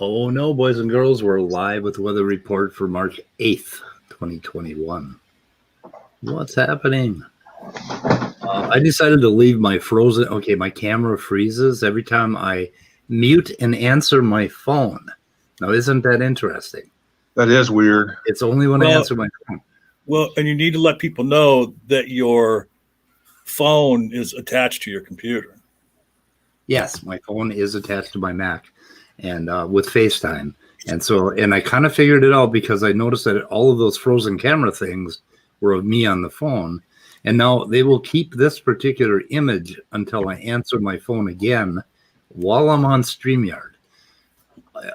Oh no, boys and girls, we're live with the weather report for March 8th, 2021. What's happening? I decided to leave my frozen... Okay, my camera freezes every time I mute and answer my phone. Now, isn't that interesting? That is weird. It's only when I answer my phone. Well, and you need to let people know that your phone is attached to your computer. Yes, my phone is attached to my Mac. And with FaceTime. And I kind of figured it out because I noticed that all of those frozen camera things were of me on the phone. And now they will keep this particular image until I answer my phone again while I'm on StreamYard.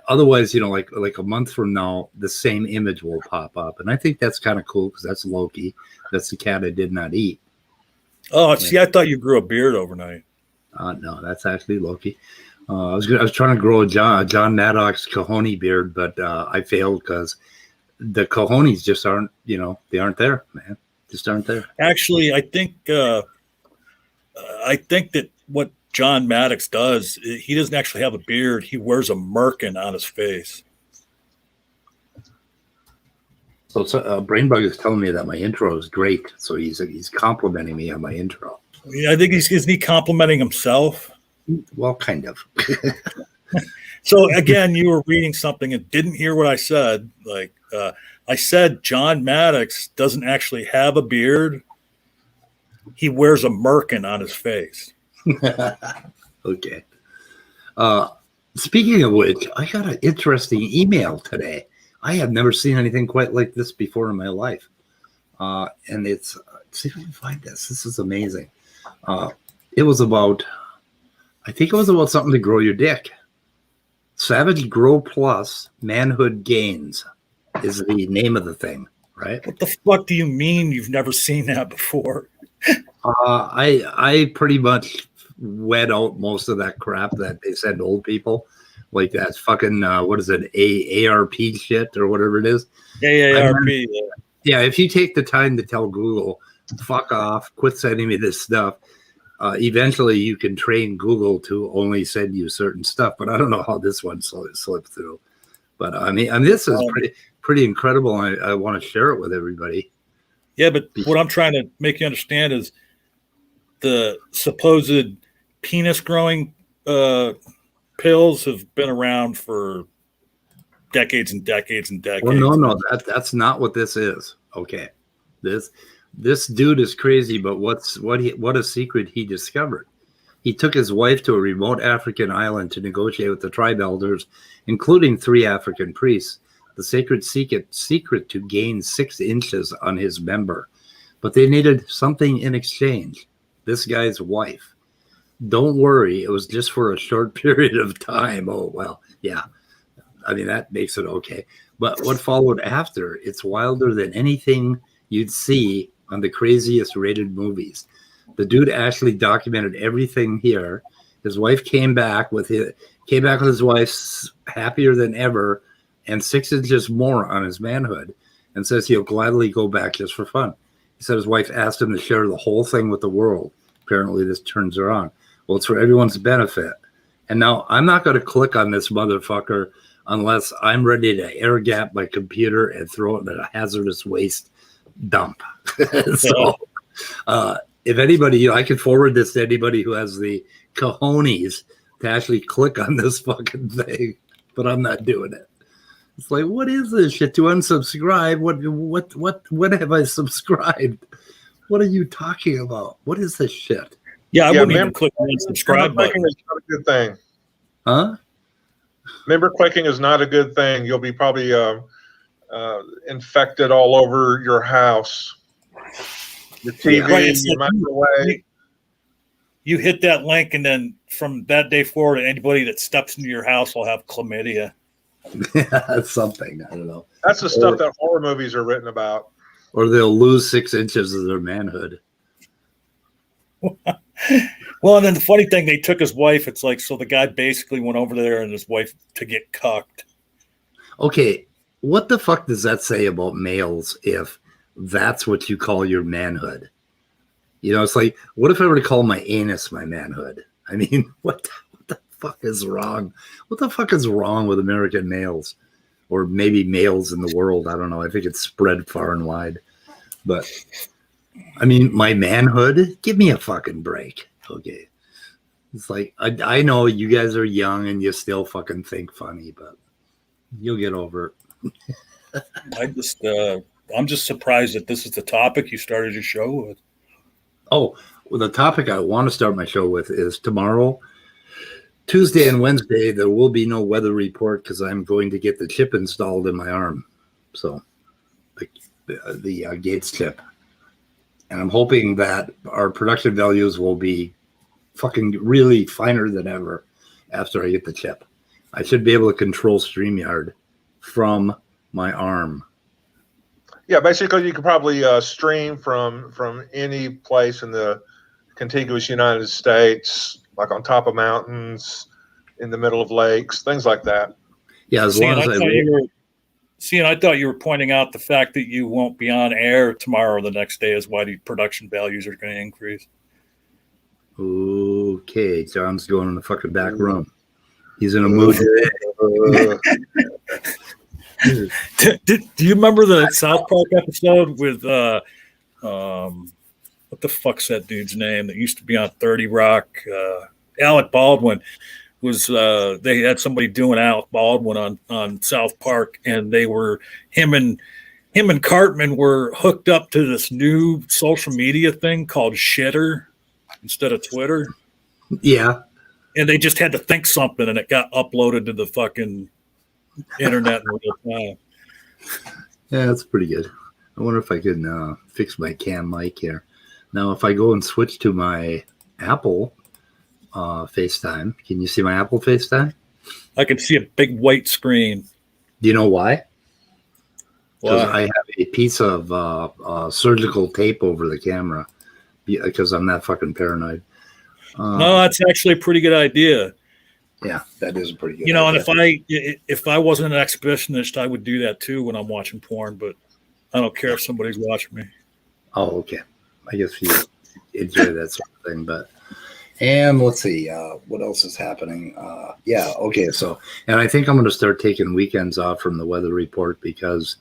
Otherwise, like a month from now, the same image will pop up. And I think that's kind of cool because that's Loki. That's the cat I did not eat. Oh, see, I thought you grew a beard overnight. No, that's actually Loki. I was trying to grow a John Maddox's cojones beard, but I failed because the cojones just aren't, they aren't there, man. Just aren't there. Actually, I think that what John Maddox does, he doesn't actually have a beard. He wears a merkin on his face. So Brainbug is telling me that my intro is great. So he's complimenting me on my intro. Yeah, I think isn't he complimenting himself? Well, kind of. So again, you were reading something and didn't hear what I said. Like I said, John Maddox doesn't actually have a beard. He wears a merkin on his face. Okay. Speaking of which, I got an interesting email today. I have never seen anything quite like this before in my life. And let's see if I can find this. This is amazing. It was about... I think it was about something to grow your dick. Savage Grow Plus Manhood Gains is the name of the thing, right? What the fuck do you mean you've never seen that before? I pretty much wet out most of that crap that they send old people. Like that fucking, what is it, ARP shit or whatever it is. AARP. Yeah, if you take the time to tell Google, fuck off, quit sending me this stuff, eventually you can train Google to only send you certain stuff, but I don't know how this one slipped through. But I mean this is pretty incredible. I want to share it with everybody. Yeah, but what I'm trying to make you understand is the supposed penis growing pills have been around for decades and decades and decades. Well, no, that's not what this is. Okay, This dude is crazy, but what a secret he discovered. He took his wife to a remote African island to negotiate with the tribe elders, including 3 African priests, the sacred secret to gain 6 inches on his member. But they needed something in exchange. This guy's wife. Don't worry, it was just for a short period of time. Oh, well, yeah. I mean, that makes it okay. But what followed after, it's wilder than anything you'd see on the craziest rated movies. The dude actually documented everything here. His wife came back with his wife happier than ever and 6 inches more on his manhood, and says he'll gladly go back just for fun. He said his wife asked him to share the whole thing with the world. Apparently this turns her on. Well, it's for everyone's benefit. And now I'm not going to click on this motherfucker unless I'm ready to air gap my computer and throw it in a hazardous waste dump. So if anybody, I could forward this to anybody who has the cojones to actually click on this fucking thing, but I'm not doing it. It's like, what is this shit? To unsubscribe? What have I subscribed? What are you talking about? What is this shit? Yeah, I wouldn't even click on the subscribe button. Is not a good thing. Huh? Member clicking is not a good thing. You'll be probably infected all over your house, your TV, Right, your microwave. You hit that link, and then from that day forward, anybody that steps into your house will have chlamydia. That's something. I don't know. That's the stuff that horror movies are written about. Or they'll lose 6 inches of their manhood. Well, and then the funny thing, they took his wife. It's like, so the guy basically went over there and his wife to get cucked. Okay, what the fuck does that say about males if that's what you call your manhood? You know, it's like, what if I were to call my anus my manhood? I mean, what the fuck is wrong? What the fuck is wrong with American males? Or maybe males in the world? I don't know. I think it's spread far and wide. But, I mean, my manhood? Give me a fucking break. Okay. It's like, I know you guys are young and you still fucking think funny, but you'll get over it. I'm just surprised that this is the topic you started your show with. Oh, well, the topic I want to start my show with is tomorrow, Tuesday and Wednesday, there will be no weather report because I'm going to get the chip installed in my arm. So the Gates chip. And I'm hoping that our production values will be fucking really finer than ever after I get the chip. I should be able to control StreamYard from my arm. Yeah, basically you could probably stream from any place in the contiguous United States, like on top of mountains, in the middle of lakes, things like that. Yeah, as long as I thought you were pointing out the fact that you won't be on air tomorrow or the next day is why the production values are going to increase. Okay, John's going in the fucking back room. He's in a mood today. Do you remember the South Park episode with what the fuck's that dude's name that used to be on 30 Rock? Alec Baldwin was they had somebody doing Alec Baldwin on South Park, and they were him and Cartman were hooked up to this new social media thing called Shitter instead of Twitter. Yeah. And they just had to think something, and it got uploaded to the fucking internet in real time. Yeah, that's pretty good. I wonder if I can fix my cam mic here. Now, if I go and switch to my Apple FaceTime, can you see my Apple FaceTime? I can see a big white screen. Do you know why? Because Why? I have a piece of surgical tape over the camera because I'm that fucking paranoid. No, that's actually a pretty good idea. Yeah, that is a pretty good. You know, idea. and if I wasn't an exhibitionist, I would do that too when I'm watching porn. But I don't care if somebody's watching me. Oh, okay. I guess you enjoy that sort of thing, but and let's see what else is happening. Yeah, okay. So, and I think I'm going to start taking weekends off from the weather report because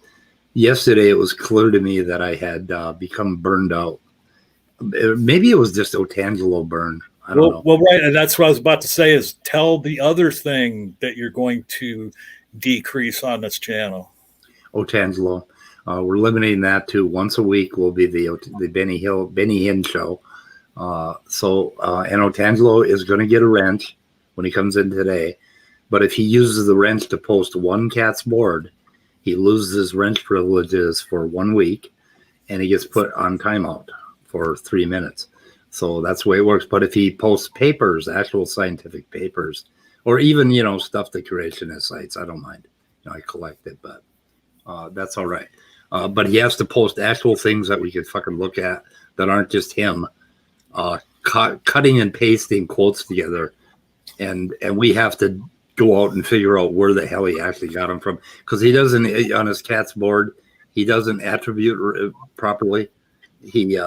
yesterday it was clear to me that I had become burned out. Maybe it was just Otangelo burn. I don't know. Well, right, and that's what I was about to say is tell the other thing that you're going to decrease on this channel. Otangelo. We're limiting that to once a week will be the Benny Hinn show. And Otangelo is going to get a wrench when he comes in today. But if he uses the wrench to post one cat's board, he loses his wrench privileges for 1 week, and he gets put on timeout for 3 minutes. So that's the way it works. But if he posts papers, actual scientific papers, or even, stuff the creationist sites, I don't mind. I collect it, but that's all right. But he has to post actual things that we could fucking look at that aren't just him cutting and pasting quotes together. And we have to go out and figure out where the hell he actually got them from. Because he doesn't, on his cat's board, he doesn't attribute properly. He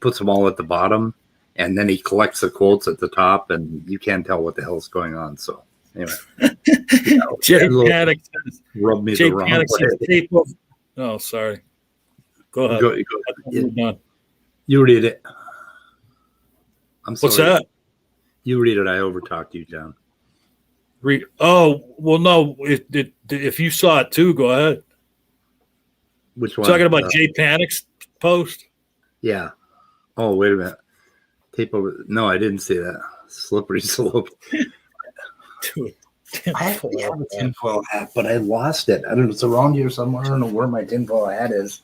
puts them all at the bottom. And then he collects the quotes at the top, and you can't tell what the hell's going on. So, anyway. Jay Paddock says, rub me the wrong way. Oh, sorry. Go ahead. Go. You read it. I'm sorry. What's that? You read it. I overtalked you, John. Oh, well, no. If you saw it too, go ahead. Which one? Talking about Jay Paddock's post? Yeah. Oh, wait a minute. Tape over. No, I didn't see that. Slippery slope. Dude, I actually have a tinfoil hat, but I lost it. I don't know. It's around here somewhere. I don't know where my tinfoil hat is.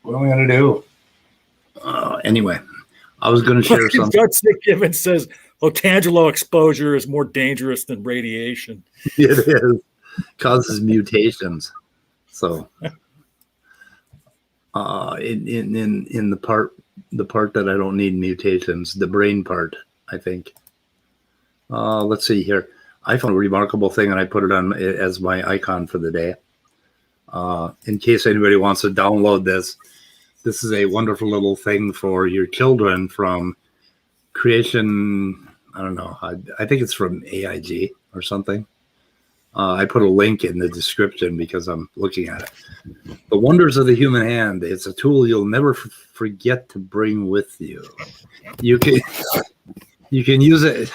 What am I going to do? Anyway, I was going to share something. Nick Gibbons says Otangelo exposure is more dangerous than radiation. It is. causes mutations. So, in the part that I don't need mutations, the brain part, I think. Let's see here. I found a remarkable thing, and I put it on as my icon for the day. In case anybody wants to download this, this is a wonderful little thing for your children from Creation. I don't know. I think it's from AIG or something. I put a link in the description because I'm looking at it. The Wonders of the Human Hand. It's a tool you'll never forget to bring with you. You can use it.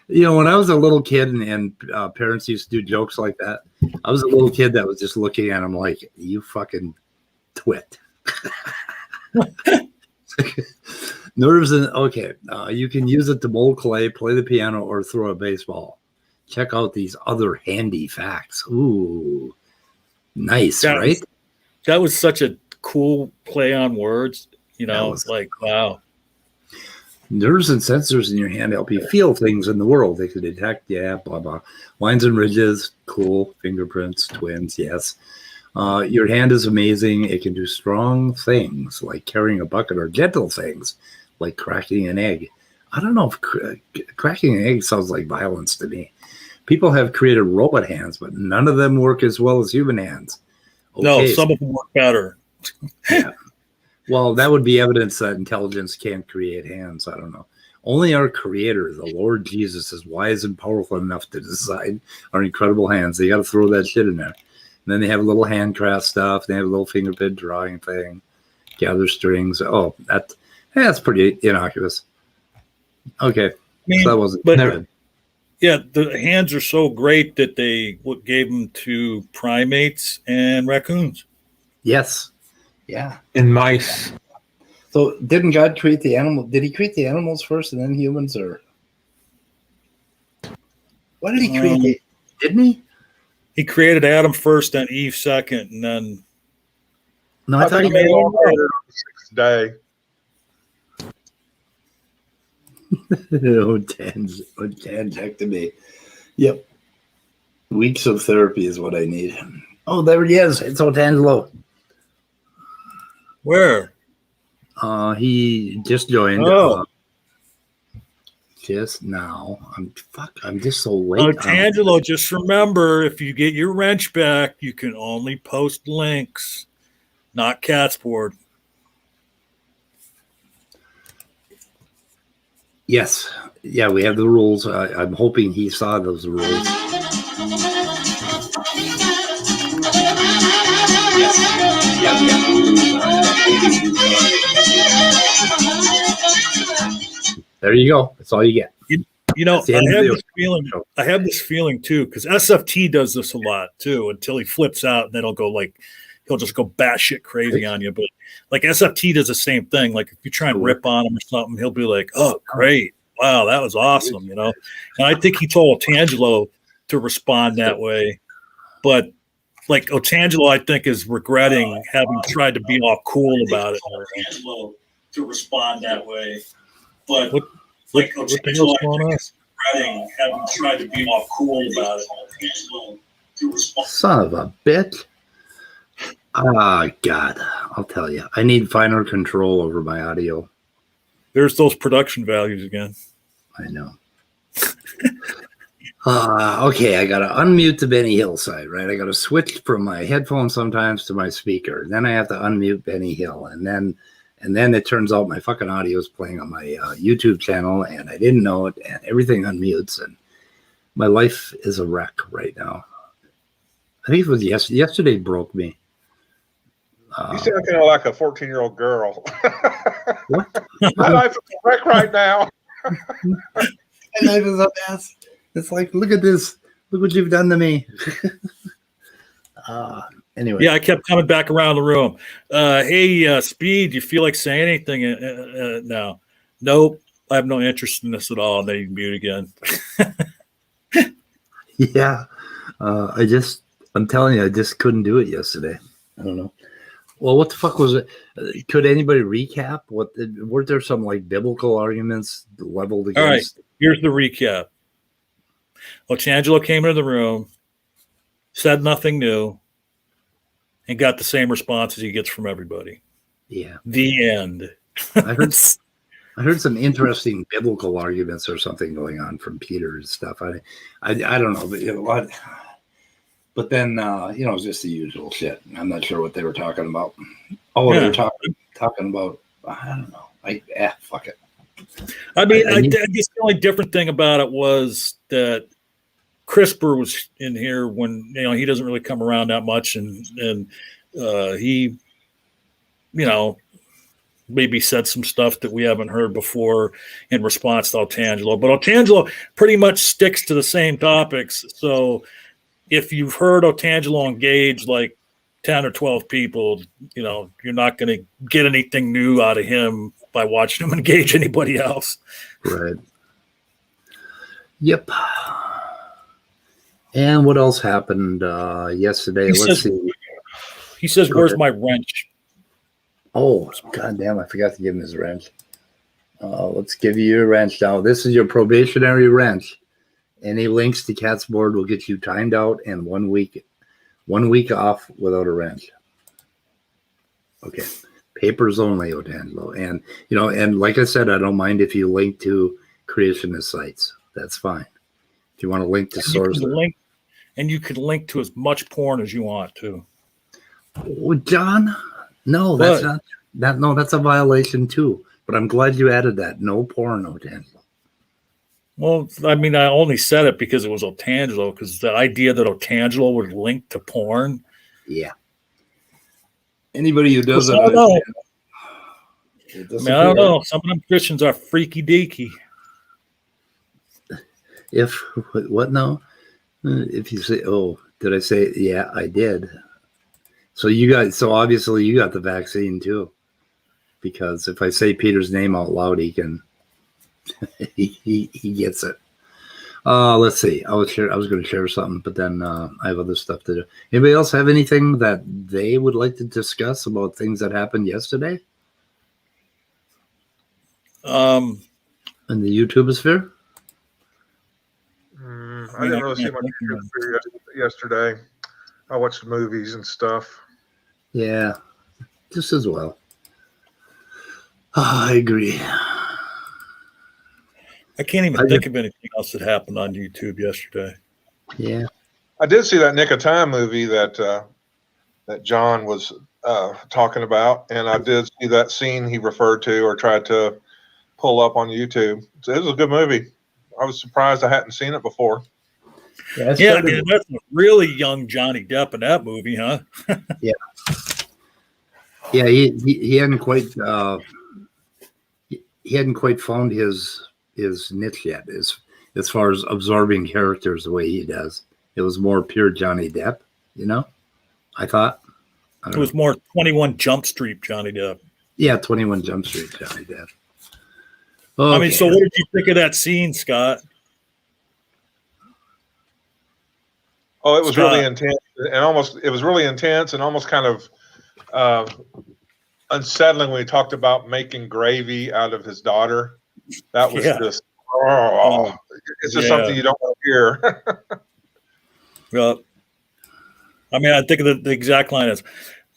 You know, when I was a little kid and parents used to do jokes like that, I was a little kid that was just looking at them like, you fucking twit. Nerves and okay. You can use it to mold clay, play the piano, or throw a baseball. Check out these other handy facts. Ooh, nice, right? That was such a cool play on words. You know, like, wow. Nerves and sensors in your hand help you feel things in the world. They can detect, blah, blah. Lines and ridges, cool. Fingerprints, twins, yes. Your hand is amazing. It can do strong things like carrying a bucket or gentle things like cracking an egg. I don't know if cracking an egg sounds like violence to me. People have created robot hands, but none of them work as well as human hands. Okay, no, some of them work better. Yeah. Well, that would be evidence that intelligence can't create hands. I don't know. Only our creator, the Lord Jesus, is wise and powerful enough to decide our incredible hands. They got to throw that shit in there. And then they have a little handcraft stuff. They have a little fingerprint drawing thing, gather strings. Oh, that's pretty innocuous. Okay. I mean, so that wasn't good. Yeah, the hands are so great that they gave them to primates and raccoons. Yes. Yeah. And mice. So didn't God create the animal? Did he create the animals first and then humans, or what did he create? Didn't he? He created Adam first, then Eve second, and then. No, I thought he made on the sixth day. Tangectomy. Yep. Weeks of therapy is what I need. Oh, there he is. It's Otangelo. Where? He just joined. Oh. Just now. I'm just so late. Otangelo, just remember, if you get your wrench back, you can only post links, not cat's board. Yes. Yeah, we have the rules. I'm hoping he saw those rules. There you go. That's all you get. You know, I have this feeling too, because SFT does this a lot too, until he flips out and then he'll just go batshit crazy on you. But like SFT does the same thing. Like if you try and rip on him or something, he'll be like, "Oh, great. Wow, that was awesome," you know. And I think he told Otangelo to respond that way. But like Otangelo, I think, is regretting having tried to be all cool about it. Otangelo to respond that way. But like Otangelo, I think, is regretting having tried to be all cool about it. Otangelo to respond. Son of a bitch. Ah, God, I'll tell you. I need finer control over my audio. There's those production values again. I know. Okay, I got to unmute the Benny Hill side, right? I got to switch from my headphones sometimes to my speaker. Then I have to unmute Benny Hill. And then it turns out my fucking audio is playing on my YouTube channel, and I didn't know it, and everything unmutes, and my life is a wreck right now. I think it was yesterday broke me. You sound kind of like a 14-year-old girl. What? My life is a wreck right now. My life is a mess. It's like, look at this. Look what you've done to me. Anyway. Yeah, I kept coming back around the room. Hey, Speed, you feel like saying anything now? Nope. I have no interest in this at all. And then you can mute again. Yeah. I'm telling you, I just couldn't do it yesterday. I don't know. Well, what the fuck was it? Could anybody recap? Weren't there some like biblical arguments leveled against? All right, here's the recap. Otangelo came into the room. said nothing new, and got the same responses he gets from everybody. Yeah. The end. I heard some interesting biblical arguments or something going on from Peter and stuff. I don't know, but what? But then it's just the usual shit. I'm not sure what they were talking about. Oh, they were talking about, I don't know. Fuck it. I mean, I guess the only different thing about it was that CRISPR was in here when he doesn't really come around that much, and he, maybe said some stuff that we haven't heard before in response to Altangelo. But Altangelo pretty much sticks to the same topics. So if you've heard Altangelo engage like 10 or 12 people, you're not going to get anything new out of him by watching him engage anybody else. Right. Yep. And what else happened yesterday? Let's see. He says, "Where's my wrench?" Oh, goddamn, I forgot to give him his wrench. Let's give you your wrench now. This is your probationary wrench. Any links to Cat's board will get you timed out and 1 week off without a wrench. Okay. Papers only, Otangelo. And, and like I said, I don't mind if you link to creationist sites. That's fine. If you want to link to sources. And you can link to as much porn as you want, too. Oh, John? No, that's not that. No, that's a violation too. But I'm glad you added that. No porn, Otangelo. Well, I mean, I only said it because it was Otangelo, because the idea that Otangelo would link to porn. Yeah. Anybody who does I don't know. I don't know. Some of them Christians are freaky deaky. What now? If you say, oh, did I say, yeah, I did. So obviously you got the vaccine too, because if I say Peter's name out loud, he can, he gets it. Let's see. I was going to share something, but then I have other stuff to do. Anybody else have anything that they would like to discuss about things that happened yesterday? In the YouTube sphere? I didn't really see much yesterday. I watched movies and stuff. Yeah, just as well. I agree. I can't even think of anything else that happened on YouTube yesterday. Yeah. I did see that Nick of Time movie that John was talking about, and I did see that scene he referred to or tried to pull up on YouTube. So it was a good movie. I was surprised I hadn't seen it before. Yeah, I mean, that's a really young Johnny Depp in that movie, huh? Yeah. Yeah, he hadn't quite found his niche yet as far as absorbing characters the way he does. It was more pure Johnny Depp, I thought. It was more 21 Jump Street Johnny Depp. Yeah, 21 Jump Street Johnny Depp. Okay. I mean, so what did you think of that scene, Scott? Oh, it was really intense, and almost kind of unsettling when he talked about making gravy out of his daughter. That was just, it's just something you don't want to hear. Well, I mean, I think the exact line is,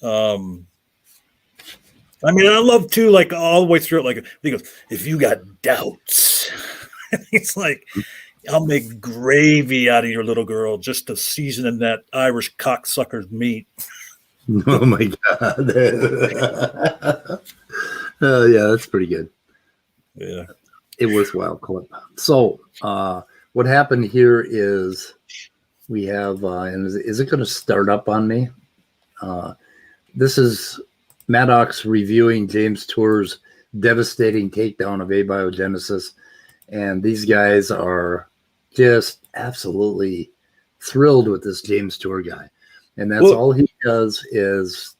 I mean, I love too, like all the way through it, like he goes, if you got doubts, it's like, I'll make gravy out of your little girl just to season in that Irish cocksucker's meat. Oh my God. Yeah, that's pretty good. Yeah. It was wild clip. So what happened here is we have, and is it going to start up on me? This is Maddox reviewing James Tour's devastating takedown of abiogenesis. And these guys are just absolutely thrilled with this James Tour guy. And that's all he does is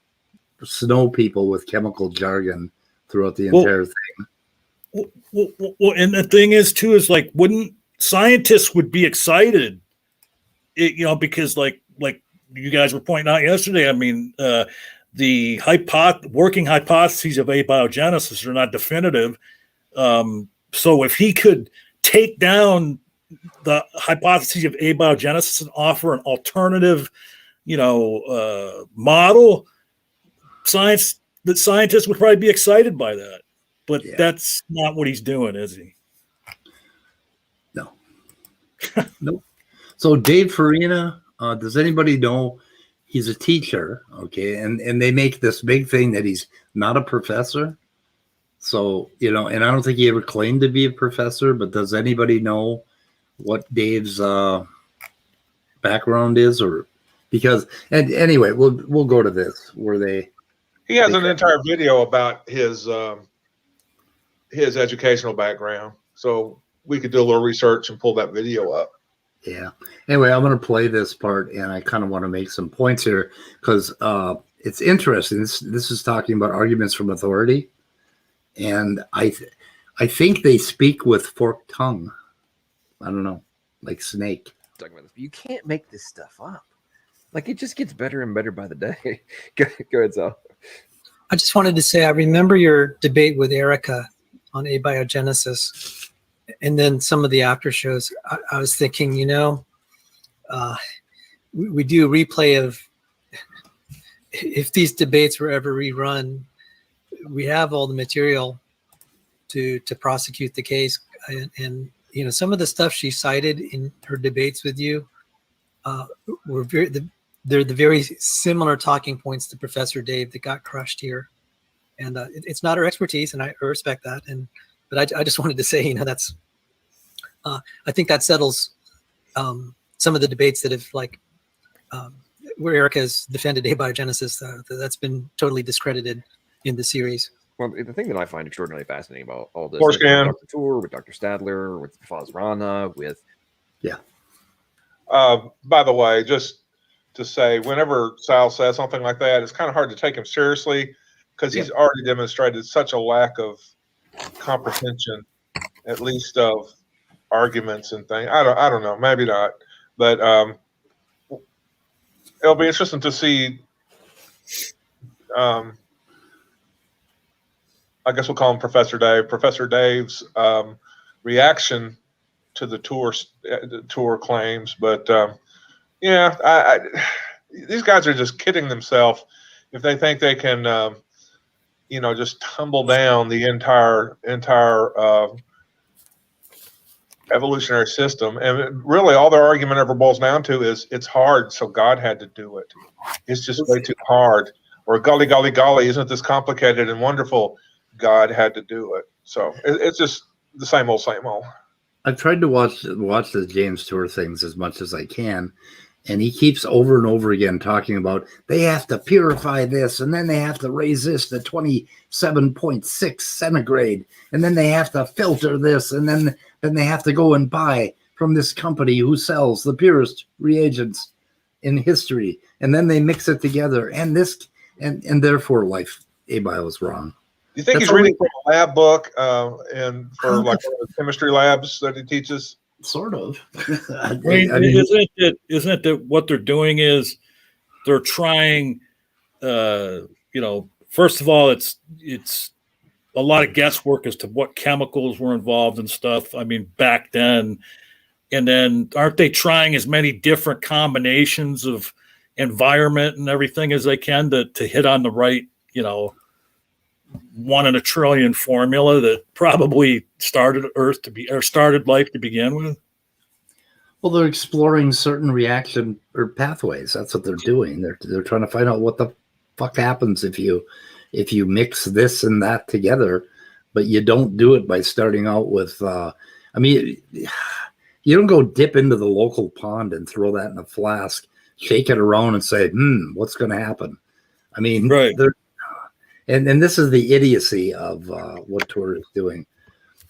snow people with chemical jargon throughout the entire thing. Well, and the thing is, too, is like, wouldn't scientists would be excited, because like you guys were pointing out yesterday, I mean, the working hypotheses of abiogenesis are not definitive. So if he could take down the hypothesis of abiogenesis and offer an alternative, model, that scientists would probably be excited by that. But that's not what he's doing, is he? No. Nope. So Dave Farina, does anybody know he's a teacher? Okay. And they make this big thing that he's not a professor. So, and I don't think he ever claimed to be a professor, but does anybody know what Dave's background is? Or because, and anyway, we'll go to this where he has an entire video about his educational background. So we could do a little research and pull that video up. Yeah. Anyway, I'm going to play this part, and I kind of want to make some points here because it's interesting. This is talking about arguments from authority, and I think they speak with forked tongue. I don't know, like snake. Talking about this, you can't make this stuff up. Like, it just gets better and better by the day. Go ahead, Sal. I just wanted to say I remember your debate with Erika on abiogenesis, and then some of the after shows. I was thinking, we do a replay of if these debates were ever rerun, we have all the material to prosecute the case, and some of the stuff she cited in her debates with you were they're the very similar talking points to Professor Dave that got crushed here, and it's not her expertise, and I respect that. But I just wanted to say, that's I think that settles some of the debates that have where Erika has defended abiogenesis. That's been totally discredited in the series. Well, the thing that I find extraordinarily fascinating about all this, with Dr. Tour, with Dr. Stadler, with Faz Rana, by the way, just to say, whenever Sal says something like that, it's kind of hard to take him seriously because he's already demonstrated such a lack of comprehension, at least of arguments and things. I don't know, maybe not, but it'll be interesting to see. I guess we'll call him Professor Dave. Professor Dave's reaction to the tour claims, but these guys are just kidding themselves if they think they can, just tumble down the entire evolutionary system. And really, all their argument ever boils down to is it's hard, so God had to do it. It's just way too hard. Or golly, golly, golly, isn't this complicated and wonderful? God had to do it. So it's just the same old, same old. I've tried to watch the James Tour things as much as I can, and he keeps over and over again talking about they have to purify this, and then they have to raise this to 27.6 centigrade, and then they have to filter this, and then they have to go and buy from this company who sells the purest reagents in history, and then they mix it together, and therefore life abio is wrong. Do you think he's reading from a lab book and for like one of the chemistry labs that he teaches? Sort of. Isn't it that what they're doing is they're trying, first of all, it's a lot of guesswork as to what chemicals were involved and stuff. I mean, back then, and then aren't they trying as many different combinations of environment and everything as they can to hit on the right, 1 in a trillion formula that probably started life to begin with? Well, they're exploring certain reaction or pathways. That's what they're doing. They're trying to find out what the fuck happens if you mix this and that together, but you don't do it by starting out with. You don't go dip into the local pond and throw that in a flask, shake it around, and say, what's going to happen? I mean, right. And this is the idiocy of what Tour is doing.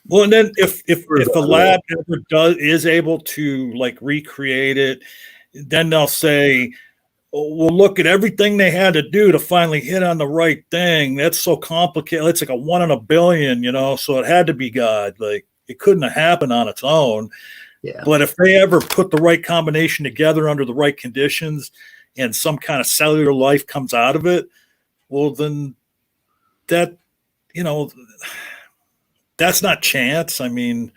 Well, and then if the lab ever is able to recreate it, then they'll say, well, look at everything they had to do to finally hit on the right thing. That's so complicated. It's like a 1 in a billion, so it had to be God. Like, it couldn't have happened on its own. Yeah. But if they ever put the right combination together under the right conditions and some kind of cellular life comes out of it, well, then that, that's not chance. I mean,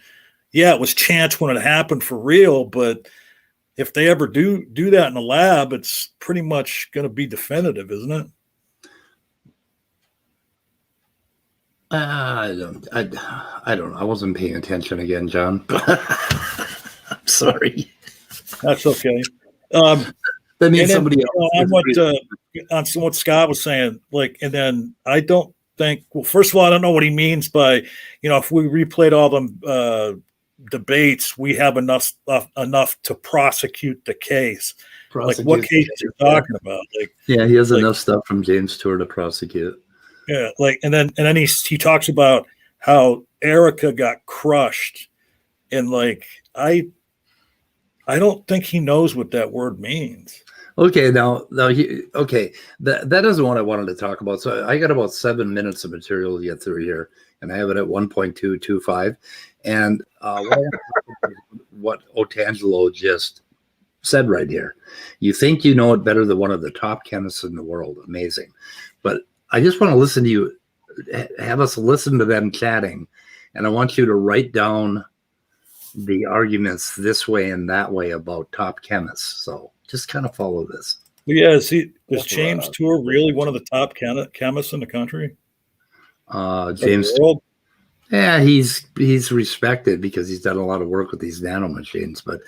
yeah, it was chance when it happened for real, but if they ever do that in the lab, it's pretty much going to be definitive, isn't it? I don't know. I wasn't paying attention again, John. I'm sorry. That's okay. That means And then, somebody else. on what Scott was saying, like, and then I don't think. Well, first of all, I don't know what he means by, if we replayed all them debates, we have enough to prosecute the case. Like, what case are you talking about? Like, yeah, he has enough stuff from James Stewart to prosecute. Yeah, like, and then he talks about how Erika got crushed, and like, I don't think he knows what that word means. Okay, now that isn't what I wanted to talk about. So I got about 7 minutes of material to get through here, and I have it at 1.225. And what Otangelo just said right here, you think you know it better than one of the top chemists in the world. Amazing, but I just want to listen to you, have us listen to them chatting, and I want you to write down the arguments this way and that way about top chemists. So just kind of follow this. Yeah, is James Tour really one of the top chemists in the country? James, yeah, he's respected because he's done a lot of work with these nanomachines, but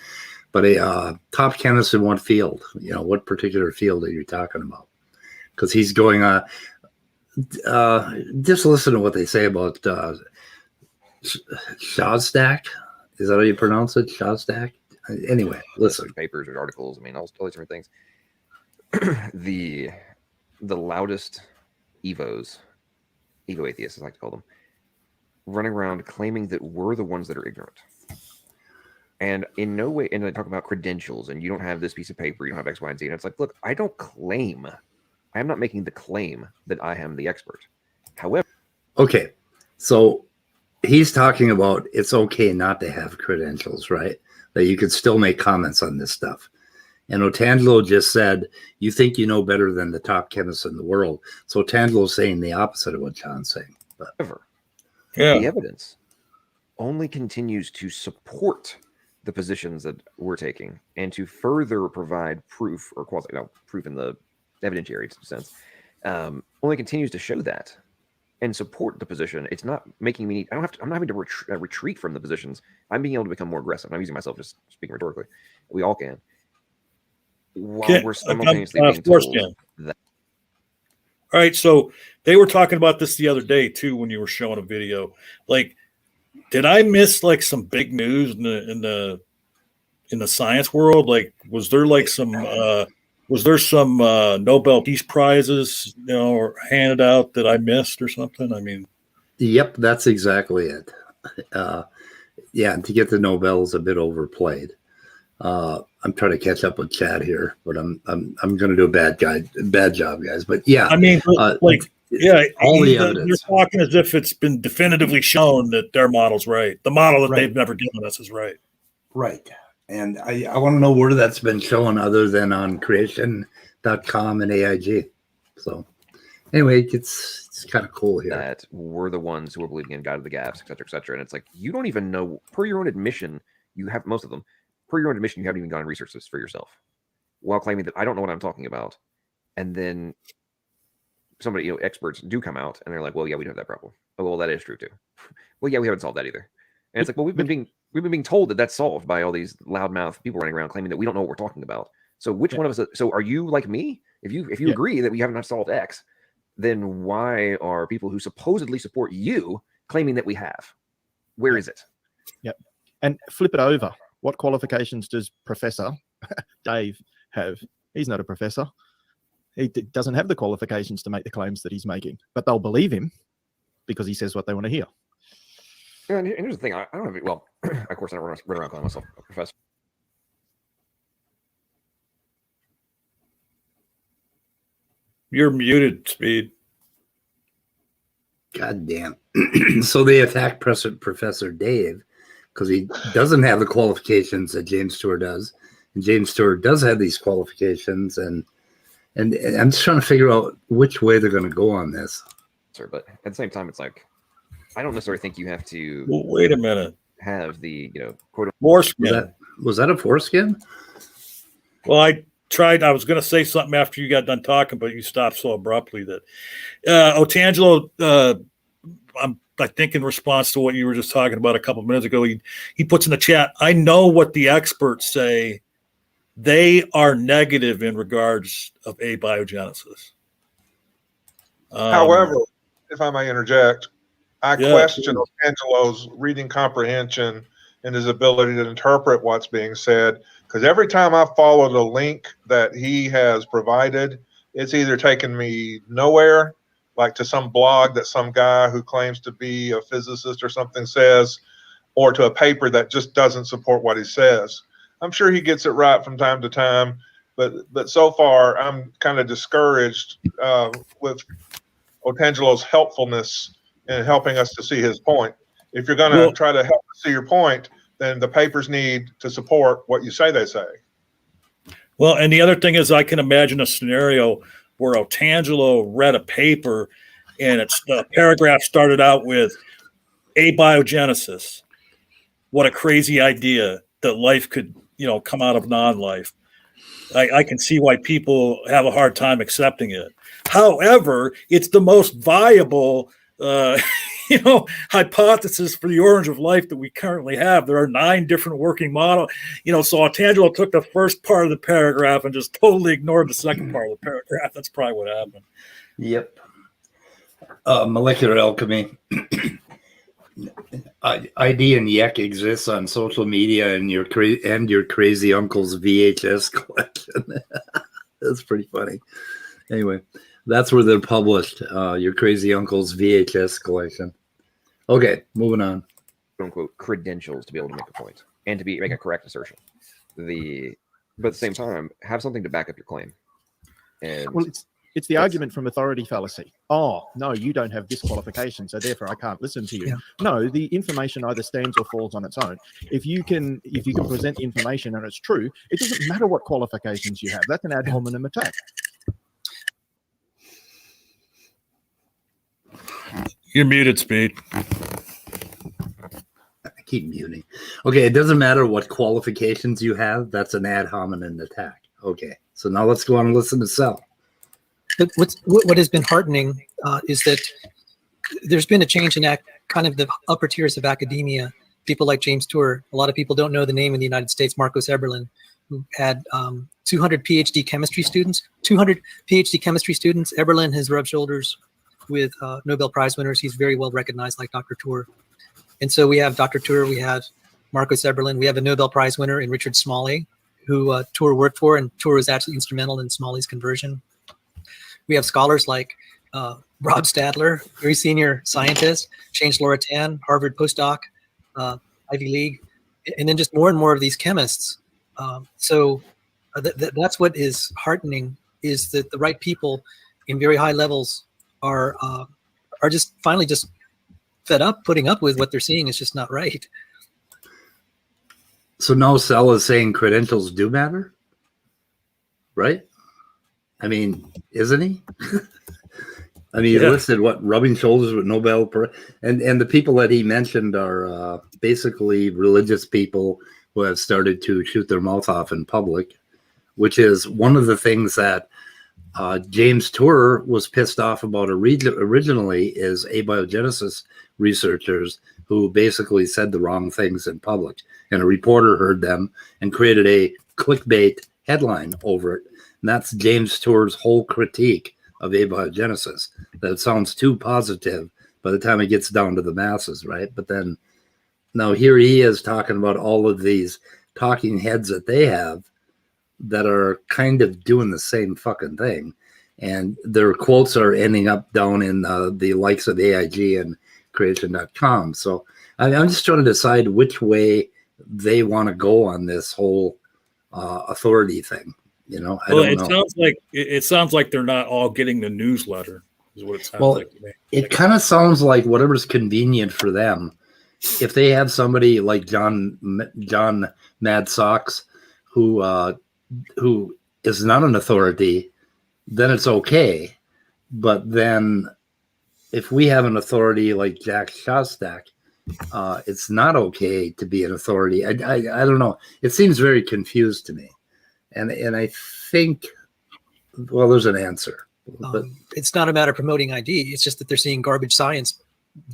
a top chemist in what field? What particular field are you talking about? Because he's going just listen to what they say about Shostak. Is that how you pronounce it? Shostak? Anyway, listen. Papers or articles. I mean, all these different things. the loudest Evo atheists, as I like to call them, running around claiming that we're the ones that are ignorant. And in no way, and they talk about credentials, and you don't have this piece of paper, you don't have X, Y, and Z. And it's like, look, I don't claim. I am not making the claim that I am the expert. However, okay, so he's talking about it's okay not to have credentials, right? That you could still make comments on this stuff. And Otangelo just said, you think you know better than the top chemists in the world. So Otangelo's saying the opposite of what John's saying. However, the evidence only continues to support the positions that we're taking and to further provide proof or proof in the evidentiary sense, only continues to show that and support the position. It's not making me I'm not having to retreat from the positions. I'm being able to become more aggressive. I'm using myself, just speaking rhetorically. We all can. While we're simultaneously being told that. All right, so they were talking about this the other day too when you were showing a video. Like, did I miss like some big news in the science world? Like, was there some Nobel Peace Prizes, or handed out that I missed or something? I mean, yep, that's exactly it. Yeah, to get the Nobel is a bit overplayed. I'm trying to catch up with Chad here, but I'm going to do a bad job, guys. But yeah, I mean, all the evidence. You're talking as if it's been definitively shown that their model's right. The model that they've never given us is right. Right. And I want to know where that's been shown other than on creation.com and AIG. So anyway, it's kind of cool here. That we're the ones who are believing in God of the gaps, et cetera, et cetera. And it's like, you don't even know, per your own admission, you have most of them, per your own admission, you haven't even gone and researched this for yourself while claiming that I don't know what I'm talking about. And then somebody, experts do come out and they're like, well, yeah, we do have that problem. Oh, well, that is true too. Well, yeah, we haven't solved that either. And it's like, well, we've been being told that that's solved by all these loudmouth people running around claiming that we don't know what we're talking about. So which one of us? So are you like me? If you agree that we haven't solved X, then why are people who supposedly support you claiming that we have? Where is it? Yep. And flip it over. What qualifications does Professor Dave have? He's not a professor. He doesn't have the qualifications to make the claims that he's making, but they'll believe him because he says what they want to hear. And here's the thing. I don't have it. Well, of course, I don't run around calling myself a professor. You're muted, Speed. God damn. So they attack Professor Dave because he doesn't have the qualifications that James Stewart does. And James Stewart does have these qualifications. And I'm just trying to figure out which way they're going to go on this. Sir, but at the same time, it's like, I don't necessarily think you have to. Well, wait a minute. have the quote. Foreskin. Was that a foreskin? Well, I was going to say something after you got done talking, but you stopped so abruptly that Otangelo, I think in response to what you were just talking about a couple of minutes ago, he puts in the chat, I know what the experts say. They are negative in regards of abiogenesis. However, if I may interject, I Yeah, question Angelo's reading comprehension and his ability to interpret what's being said. Because every time I followed a link that he has provided, it's either taken me nowhere, like to some blog that some guy who claims to be a physicist or something says, or to a paper that just doesn't support what he says. I'm sure he gets it right from time to time, but so far I'm kind of discouraged with Otangelo's helpfulness in helping us to see his point. If you're going to try to help us see your point, then the papers need to support what you say they say. Well, and the other thing is I can imagine a scenario where Otangelo read a paper and the paragraph started out with abiogenesis. What a crazy idea that life could, come out of non-life. I can see why people have a hard time accepting it. However, it's the most viable, hypothesis for the origin of life that we currently have. There are 9 different working models. So Otangelo took the first part of the paragraph and just totally ignored the second part of the paragraph. That's probably what happened. Yep. Molecular alchemy. ID and Yek exists on social media and your crazy uncle's VHS collection. That's pretty funny. Anyway, that's where they're published. Your crazy uncle's VHS collection. Okay, moving on. "Quote unquote" credentials to be able to make a point and to make a correct assertion. But at the same time, have something to back up your claim. And well, it's the argument from authority fallacy. Oh, no, you don't have this qualification, so therefore I can't listen to you. Yeah. No, the information either stands or falls on its own. If you can present the information and it's true, it doesn't matter what qualifications you have. That's an ad hominem attack. You're muted, Speed. I keep muting. Okay, it doesn't matter what qualifications you have. That's an ad hominem attack. Okay, so now let's go on and listen to Sal. What has been heartening is that there's been a change in kind of the upper tiers of academia. People like James Tour. A lot of people don't know the name in the United States, Marcos Eberlin, who had 200 PhD chemistry students. 200 PhD chemistry students. Eberlin has rubbed shoulders with Nobel Prize winners. He's very well recognized, like Dr. Tour. And so we have Dr. Tour, we have Marcos Eberlin, we have a Nobel Prize winner in Richard Smalley, who Tour worked for, and Tour was absolutely instrumental in Smalley's conversion. We have scholars like Rob Stadler, very senior scientist, changed Loratan, Harvard postdoc, Ivy League, and then just more and more of these chemists. So that's what is heartening, is that the right people in very high levels are just finally just fed up putting up with what they're seeing is just not right. So now Sal is saying credentials do matter, right? I mean, isn't he? I mean, he listed rubbing shoulders with Nobel, and the people that he mentioned are basically religious people who have started to shoot their mouth off in public, which is one of the things that James Tour was pissed off about originally, is abiogenesis researchers who basically said the wrong things in public, and a reporter heard them and created a clickbait headline over it. And that's James Tour's whole critique of abiogenesis, that it sounds too positive by the time it gets down to the masses, right? But then now here he is talking about all of these talking heads that they have that are kind of doing the same fucking thing. And their quotes are ending up down in the likes of AIG and creation.com. So I'm just trying to decide which way they want to go on this whole authority thing. I don't know. It sounds like they're not all getting the newsletter, is what it sounds like to me. It kind of sounds like whatever's convenient for them. If they have somebody like John Mad Socks who is not an authority, then it's okay. But then if we have an authority like Jack Shostak it's not okay to be an authority. I don't know. It seems very confused to me, and I think, well, there's an answer, but it's not a matter of promoting ID. It's just that they're seeing garbage science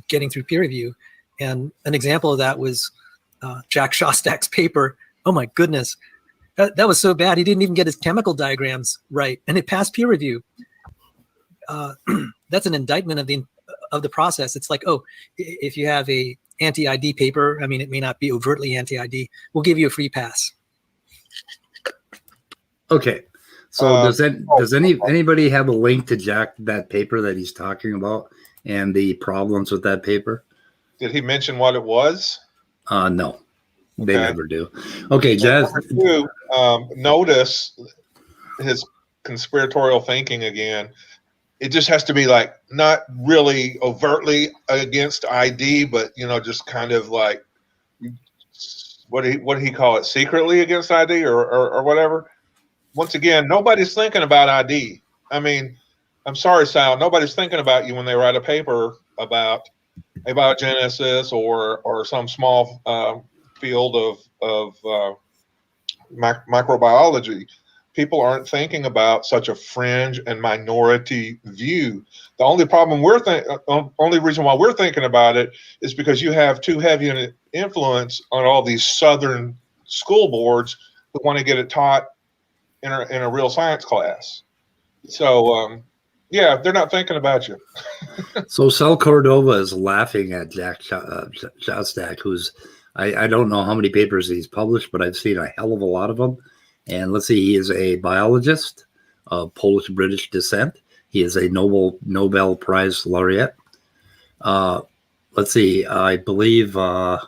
getting through peer review, and an example of that was Jack Shostak's paper. Oh my goodness, that was so bad. He didn't even get his chemical diagrams right, and it passed peer review. That's an indictment of the process. It's like, oh, if you have a anti-ID paper, I mean, it may not be overtly anti-ID, we'll give you a free pass. okay. So does anybody have a link to that paper that he's talking about and the problems with that paper? Did he mention what it was? No, they Okay. never do. Okay, Jazz. Number two, notice his conspiratorial thinking again. It just has to be like not really overtly against ID, but just kind of like what did he call it? Secretly against ID or whatever. Once again, nobody's thinking about ID. I mean, I'm sorry, Sal. Nobody's thinking about you when they write a paper about abiogenesis or some small field of microbiology. People aren't thinking about such a fringe and minority view. The only problem only reason why we're thinking about it is because you have too heavy an influence on all these Southern school boards who want to get it taught in a real science class. So, yeah, they're not thinking about you. So Sal Cordova is laughing at Jack Shostak, who's I don't know how many papers he's published, but I've seen a hell of a lot of them. And let's see, he is a biologist of Polish-British descent. He is a Nobel Prize laureate. Let's see, I believe the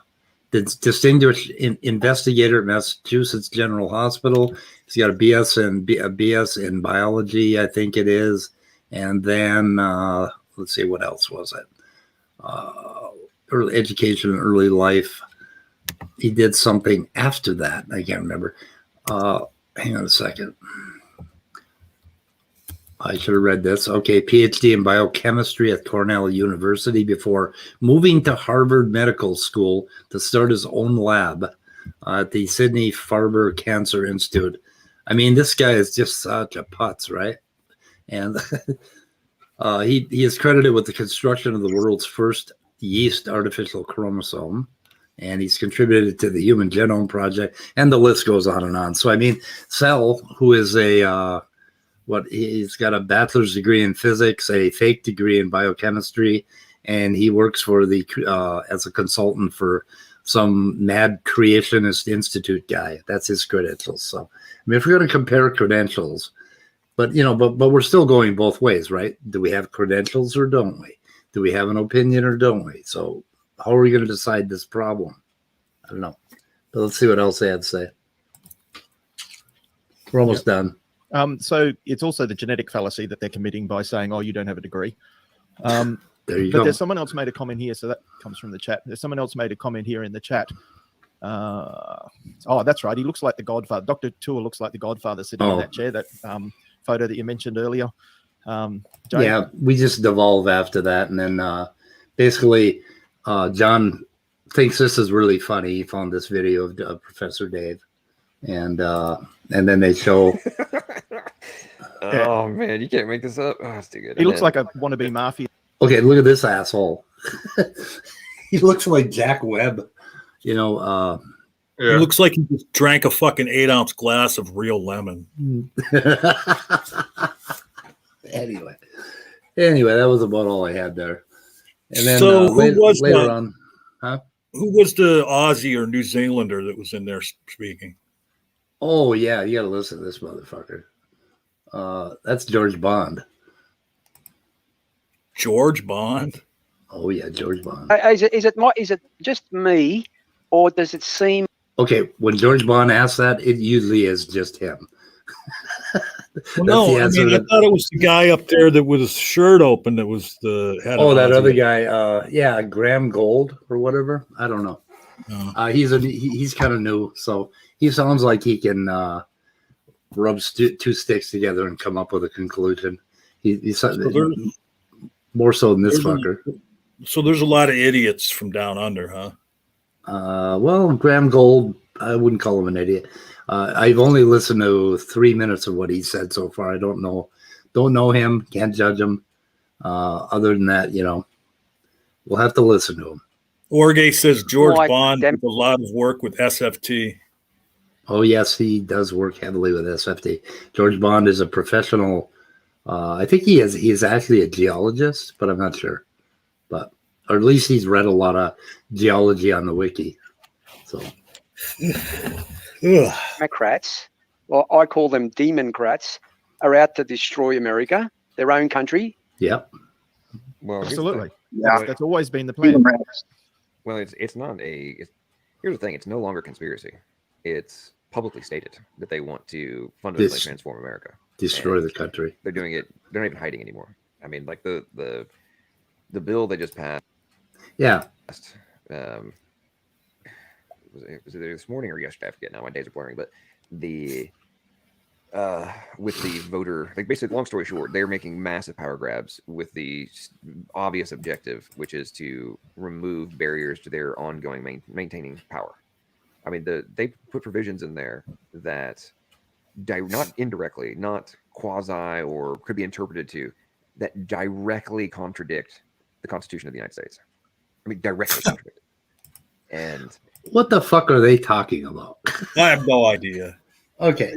distinguished investigator at Massachusetts General Hospital. He's got a BS in biology, I think it is. And then let's see, what else was it? Early education and early life. He did something after that. I can't remember. Hang on a second. I should have read this. Okay, PhD in biochemistry at Cornell University before moving to Harvard Medical School to start his own lab at the Sidney Farber Cancer Institute. I mean, this guy is just such a putz, right? And he is credited with the construction of the world's first yeast artificial chromosome. And he's contributed to the Human Genome Project, and the list goes on and on. So, I mean, Sal, who is he's got a bachelor's degree in physics, a fake degree in biochemistry, and he works for as a consultant for some mad creationist institute guy. That's his credentials. So, I mean, if we're going to compare credentials, but we're still going both ways, right? Do we have credentials or don't we? Do we have an opinion or don't we? So, how are we going to decide this problem? I don't know. But let's see what else they had to say. We're almost done. So it's also the genetic fallacy that they're committing by saying, "Oh, you don't have a degree." There you but go. there's someone else made a comment here, so that comes from the chat. There's someone else made a comment here in the chat. Oh, that's right. He looks like the Godfather. Dr. Tour looks like the Godfather sitting in that chair. That photo that you mentioned earlier. Yeah, we just devolve after that, and then basically. John thinks this is really funny. He found this video of Professor Dave, and then they show. Oh man, you can't make this up. Oh, it's too good. He looks like a wannabe mafia. Okay, look at this asshole. He looks like Jack Webb. Yeah. It looks like he just drank a fucking 8-ounce glass of real lemon. Anyway, that was about all I had there. And then so who was later on, who was the Aussie or New Zealander that was in there speaking? Oh yeah, you got to listen to this motherfucker. That's George Bond. George Bond. Oh yeah, George Bond. Is it just me, or does it seem? Okay, when George Bond asks that, it usually is just him. Well, no, I mean, I thought it was the guy up there that with his shirt open that was the head. Oh, that other guy. Yeah, Graham Gold or whatever. I don't know. He's kind of new, so he sounds like he can rub two sticks together and come up with a conclusion. He's more so than this fucker. So there's a lot of idiots from down under, huh? Well, Graham Gold, I wouldn't call him an idiot. I've only listened to 3 minutes of what he said so far. I don't know him, can't judge him. Other than that, we'll have to listen to him. Orge says George Like Bond them- did a lot of work with SFT. Oh, yes, he does work heavily with SFT. George Bond is a professional. I think he's actually a geologist, but I'm not sure. Or at least he's read a lot of geology on the wiki. So Democrats, well, I call them democrats, are out to destroy America, their own country. Yep. Well, Absolutely. Yeah. That's always been the plan. Well, it's not a. Here's the thing: it's no longer conspiracy. It's publicly stated that they want to fundamentally transform America, destroy And the country. They're doing it. They're not even hiding anymore. I mean, like the bill they just passed. Yeah. Was it this morning or yesterday? I forget now. My days are blurring. But the with the voter, like basically, long story short, they're making massive power grabs with the obvious objective, which is to remove barriers to their ongoing maintaining power. I mean, they put provisions in there that not indirectly, not quasi, or could be interpreted to, that directly contradict the Constitution of the United States. I mean, directly contradict it. And what the fuck are they talking about? I have no idea. Okay.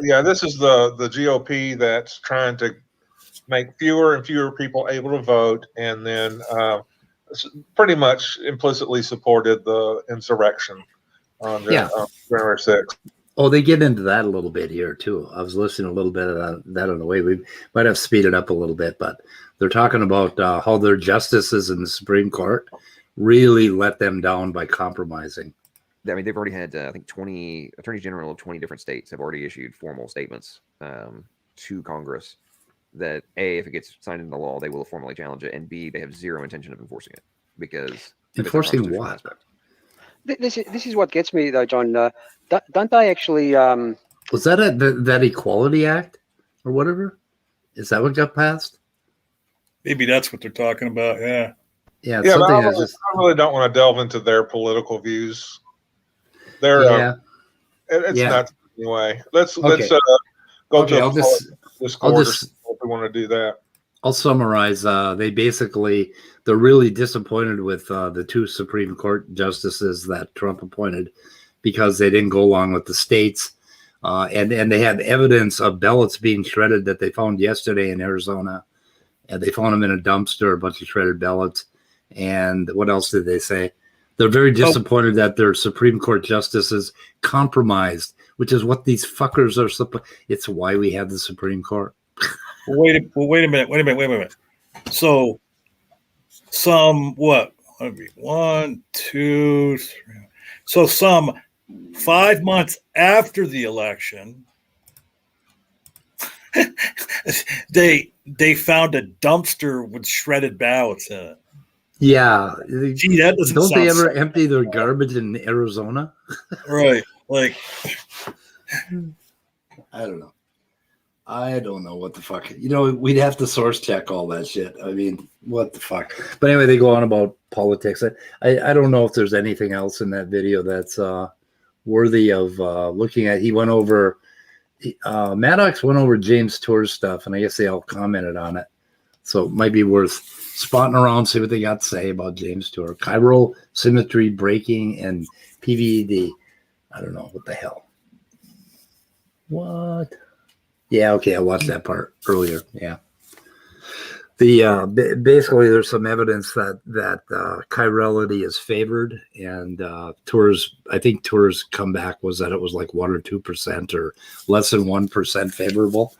Yeah. This is the GOP that's trying to make fewer and fewer people able to vote, and then pretty much implicitly supported the insurrection on January 6th. Oh, they get into that a little bit here too. I was listening a little bit of that on the way. We might have speeded up a little bit, but they're talking about how their justices in the Supreme Court really let them down by compromising. I mean, they've already had, I think, 20 attorneys general of 20 different states have already issued formal statements to Congress that A, if it gets signed into law, they will formally challenge it, and B, they have zero intention of enforcing it because enforcing what? This is what gets me though, John. Don't they actually? Was that that Equality Act or whatever? Is that what got passed? Maybe that's what they're talking about. Yeah. Yeah. Yeah, Something but I really don't want to delve into their political views. They're it's not anyway. Let's go to Discord if we want to do that. I'll summarize. They're really disappointed with the two Supreme Court justices that Trump appointed because they didn't go along with the states. And they have evidence of ballots being shredded that they found yesterday in Arizona. And they found them in a dumpster, a bunch of shredded ballots. And what else did they say? They're very disappointed that their Supreme Court justices compromised, which is what these fuckers are supposed. It's why we have the Supreme Court. Wait a minute. So, some what? 1, 2, 3. So, some 5 months after the election, they found a dumpster with shredded ballots in it. Yeah. Gee, that doesn't Don't they ever sound empty their garbage in Arizona? right. Like, I don't know. I don't know what the fuck. We'd have to source check all that shit. I mean, what the fuck? But anyway, they go on about politics. I don't know if there's anything else in that video that's worthy of looking at. He went over, Maddox went over James Tour's stuff, and I guess they all commented on it. So it might be worth spotting around, see what they got to say about James Tour. Chiral symmetry breaking and PVD. I don't know. What the hell? What? Yeah, okay, I watched that part earlier. Yeah. Basically there's some evidence that chirality is favored, and I think Tour's comeback was that it was like 1 or 2% or less than 1% favorable.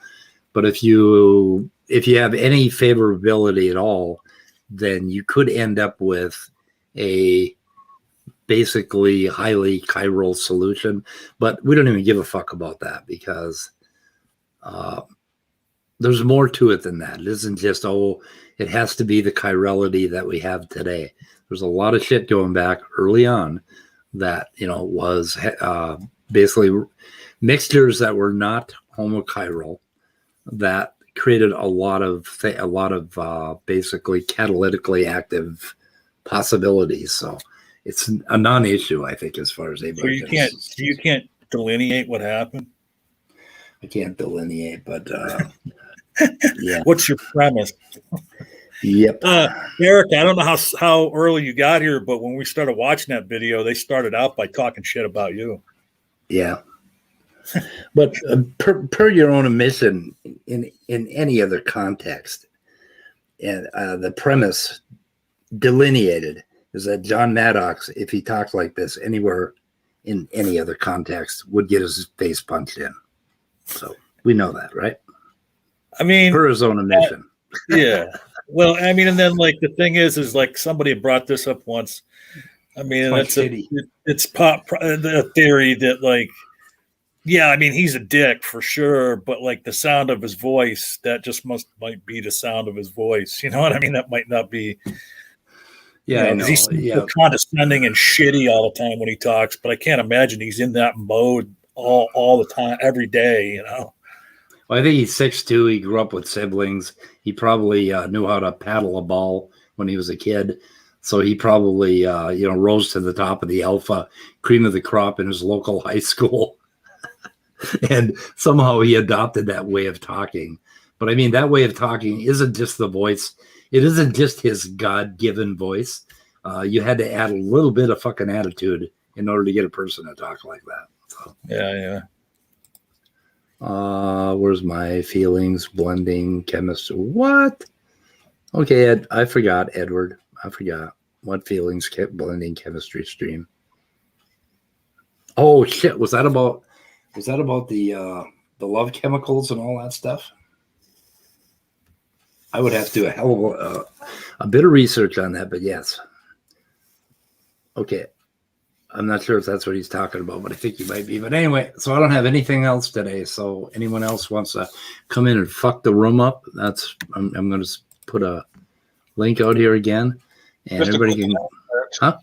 But if you have any favorability at all, then you could end up with a basically highly chiral solution. But we don't even give a fuck about that because there's more to it than that. It isn't just, it has to be the chirality that we have today. There's a lot of shit going back early on that, was basically mixtures that were not homochiral that created a lot of basically catalytically active possibilities. So it's a non-issue, I think, as far as So anybody. you can't delineate what happened. I can't delineate, but yeah. What's your premise? Yep. Eric, I don't know how early you got here, but when we started watching that video, they started out by talking shit about you. Yeah. But per your own admission, in any other context, and the premise delineated is that John Maddox, if he talked like this anywhere in any other context, would get his face punched in. So we know that, right? I mean, Per his own admission. Yeah. Well, I mean, and then like the thing is like somebody brought this up once. I mean, it's the theory that like, yeah, I mean, he's a dick for sure, but like the sound of his voice, that just might be the sound of his voice. You know what I mean? That might not be. Yeah, I know. He's so condescending and shitty all the time when he talks, but I can't imagine he's in that mode all the time, every day. You know. Well, I think he's 6'2". He grew up with siblings. He probably knew how to paddle a ball when he was a kid. So he probably, rose to the top of the alpha cream of the crop in his local high school. And somehow he adopted that way of talking. But I mean, that way of talking isn't just the voice. It isn't just his God-given voice. You had to add a little bit of fucking attitude in order to get a person to talk like that. So. Yeah. Where's my feelings blending chemistry? What? Okay, Ed, I forgot, Edward. I forgot what feelings kept blending chemistry stream. Oh shit! Was that about the love chemicals and all that stuff? I would have to do a hell of a bit of research on that, but yes. Okay. I'm not sure if that's what he's talking about, but I think he might be. But anyway, so I don't have anything else today. So anyone else wants to come in and fuck the room up, I'm going to put a link out here again, and Just everybody can. Huh?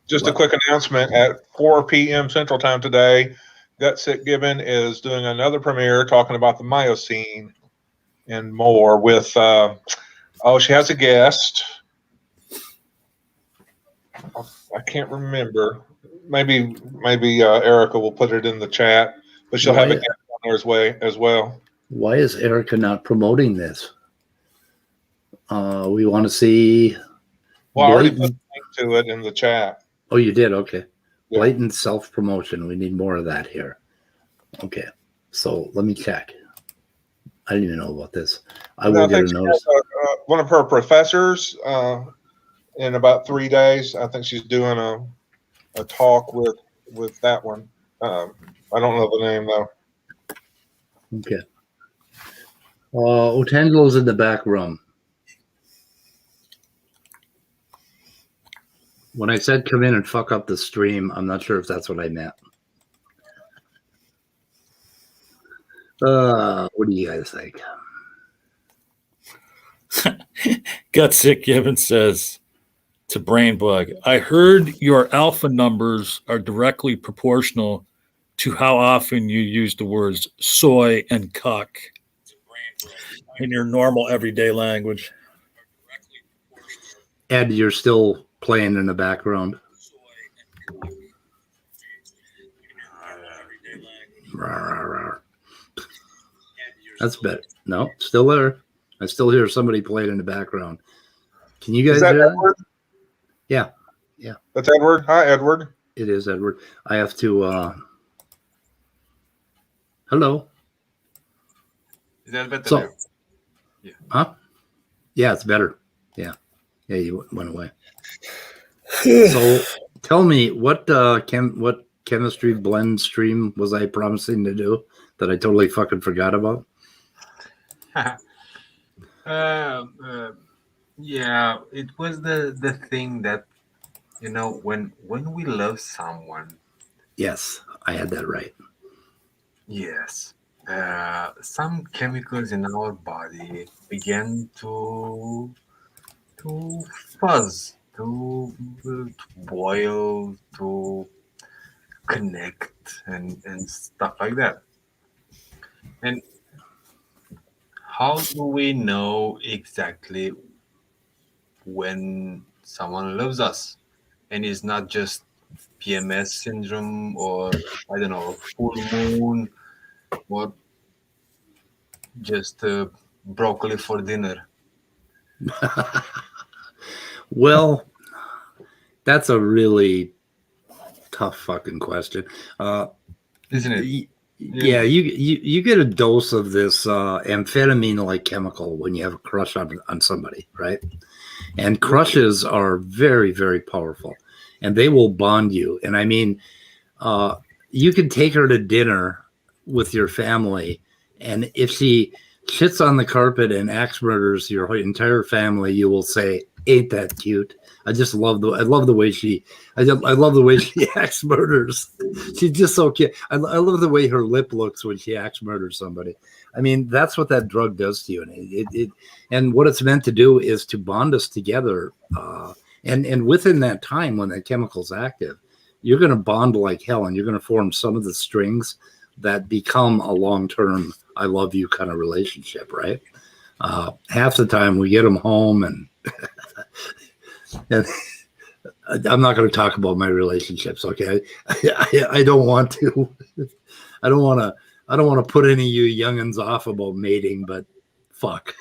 Just a quick announcement at 4 p.m. Central Time today. Gutsick Gibbon is doing another premiere talking about the Miocene and more with. She has a guest. I can't remember. Maybe Erica will put it in the chat, but she'll have a guest on there as well. Why is Erica not promoting this? We want to see. Well, I already put a link to it in the chat. Oh, you did? Okay. Yeah. Blatant self-promotion. We need more of that here. Okay. So let me check. I didn't even know about this. I will get a notice. One of her professors in about 3 days. I think she's doing a talk with that one. I don't know the name though. Okay. Otangelo's in the back room. When I said come in and fuck up the stream, I'm not sure if that's what I meant. What do you guys think? Gutsick Gibbon says to Brainbug, I heard your alpha numbers are directly proportional to how often you use the words soy and cuck in your normal everyday language. Ed, you're still playing in the background. That's better. No, still there. I still hear somebody playing in the background. Can you guys hear Edward? that? Yeah. That's Edward. Hi, Edward. It is Edward. I have to hello. Is that better? So, yeah. Huh? Yeah, it's better. Yeah, you went away. So tell me what chemistry blend stream was I promising to do that I totally fucking forgot about? Yeah, it was the thing that when we love someone. Yes, I had that right. Yes, some chemicals in our body begin to fuzz, to boil, to connect, and stuff like that. And how do we know exactly when someone loves us, and it's not just PMS syndrome or I don't know, full moon or just broccoli for dinner. Well, that's a really tough fucking question. Isn't it? Yeah, you get a dose of this amphetamine-like chemical when you have a crush on somebody, right? And crushes are very, very powerful, and they will bond you. And I mean, you can take her to dinner with your family, and if she shits on the carpet and axe murders your entire family, you will say, "Ain't that cute?" I love the way she axe murders. She's just so cute. I love the way her lip looks when she axe murders somebody. I mean, that's what that drug does to you, and and what it's meant to do is to bond us together. And within that time when that chemical's active, you're going to bond like hell, and you're going to form some of the strings that become a long-term "I love you" kind of relationship, right? Half the time we get them home, and I'm not going to talk about my relationships. Okay, I don't want to. I don't want to put any of you youngins off about mating, but fuck,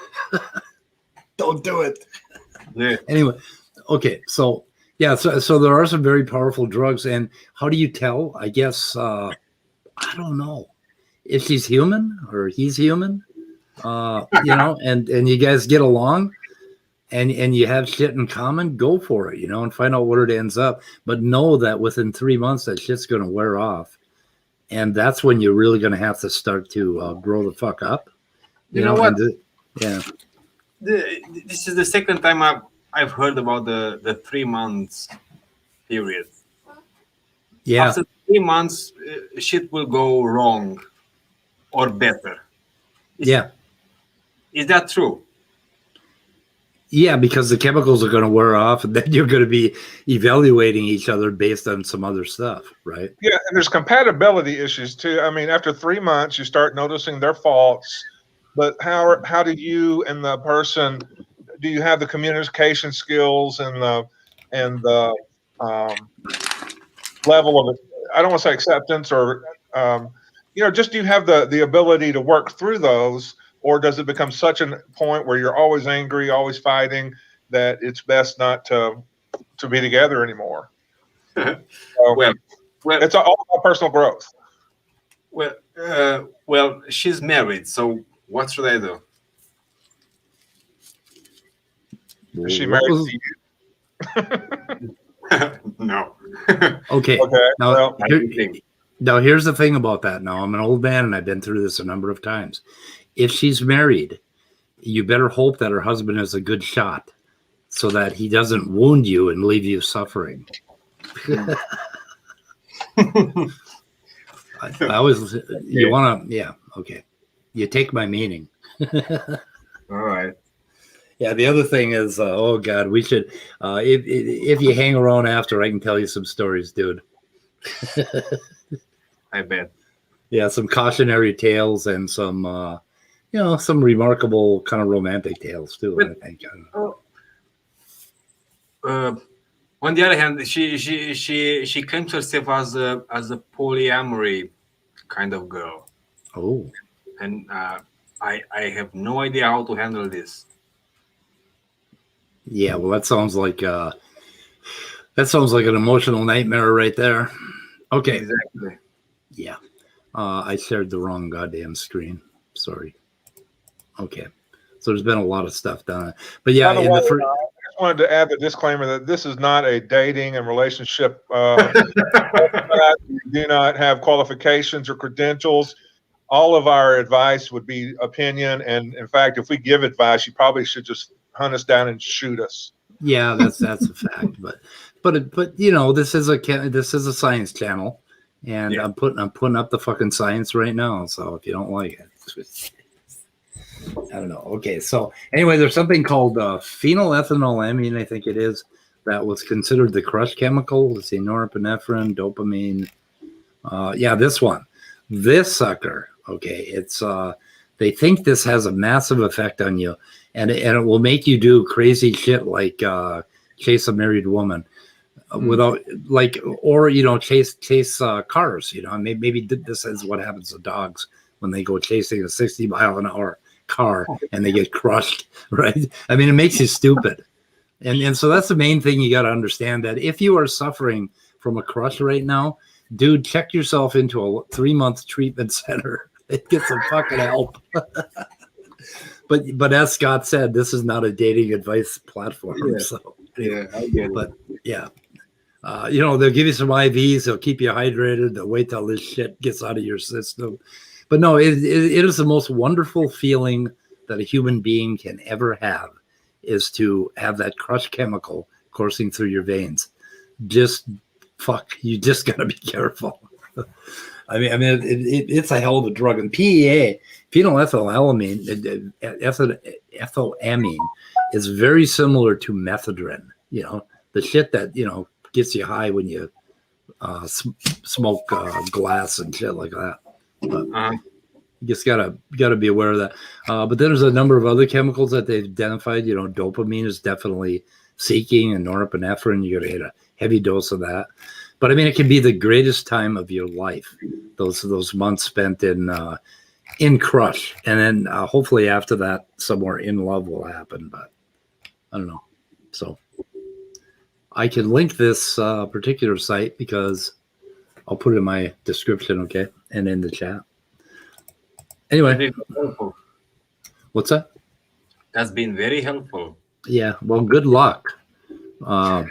don't do it. Yeah. Anyway, okay, so yeah, so there are some very powerful drugs, and how do you tell? I guess I don't know if she's human or he's human. And you guys get along. And you have shit in common, go for it, and find out where it ends up. But know that within 3 months, that shit's going to wear off. And that's when you're really going to have to start to grow the fuck up. You know what? Yeah. This is the second time I've heard about the 3 months period. Yeah. After 3 months, shit will go wrong or better. Is that true? Yeah, because the chemicals are going to wear off, and then you're going to be evaluating each other based on some other stuff, right? Yeah, and there's compatibility issues too. I mean, after 3 months, you start noticing their faults, but how do you and the person, do you have the communication skills and the level of, I don't want to say acceptance or just do you have the ability to work through those? Or does it become such a point where you're always angry, always fighting, that it's best not to be together anymore? So well, it's all about personal growth. Well, she's married, so what should I do? Is she married to you? No. Okay. Now, now here's the thing about that. Now, I'm an old man, and I've been through this a number of times. If she's married, you better hope that her husband is a good shot so that he doesn't wound you and leave you suffering. I always, you want to, yeah, okay. You take my meaning. All right. Yeah, the other thing is, oh God, we should, if you hang around after, I can tell you some stories, dude. I bet. Yeah, some cautionary tales and some, some remarkable kind of romantic tales too. But, I think. On the other hand, she claims herself as a polyamory kind of girl. Oh. And I have no idea how to handle this. Yeah, well, that sounds like an emotional nightmare right there. Okay. Exactly. Yeah. I shared the wrong goddamn screen. Sorry. Okay. So there's been a lot of stuff done. But yeah, I just wanted to add the disclaimer that this is not a dating and relationship. You do not have qualifications or credentials. All of our advice would be opinion. And in fact, if we give advice, you probably should just hunt us down and shoot us. Yeah, that's a fact. But this is a science channel, and yeah. I'm putting up the fucking science right now. So if you don't like it, I don't know. Okay, so anyway, there's something called phenylethylamine, I think it is, that was considered the crush chemical. Let's see, norepinephrine, dopamine. This sucker. Okay, it's they think this has a massive effect on you, and it will make you do crazy shit like chase a married woman without like, or chase cars. Maybe this is what happens to dogs when they go chasing a 60-mile-an-hour car and they get crushed, right? I mean, it makes you stupid. And so that's the main thing you got to understand, that if you are suffering from a crush right now, dude, check yourself into a 3-month treatment center. Get some fucking help. But as Scott said, this is not a dating advice platform. Yeah. So Yeah, I get it. but yeah. They'll give you some IVs, they'll keep you hydrated, they'll wait till this shit gets out of your system. But no, it is the most wonderful feeling that a human being can ever have, is to have that crush chemical coursing through your veins. You just gotta be careful. I mean, it's a hell of a drug. And PEA, phenylethylamine, ethylamine, is very similar to methadone. The shit that gets you high when you smoke glass and shit like that. But you just gotta be aware of that. But then there's a number of other chemicals that they've identified. Dopamine is definitely seeking, and norepinephrine. You gotta get a heavy dose of that. But I mean, it can be the greatest time of your life. Those months spent in crush, and then hopefully after that, some more in love will happen. But I don't know. So I can link this particular site because I'll put it in my description, okay, and in the chat. Anyway, Very helpful. what's that? That's been very helpful. Yeah. Well, good luck. Wow.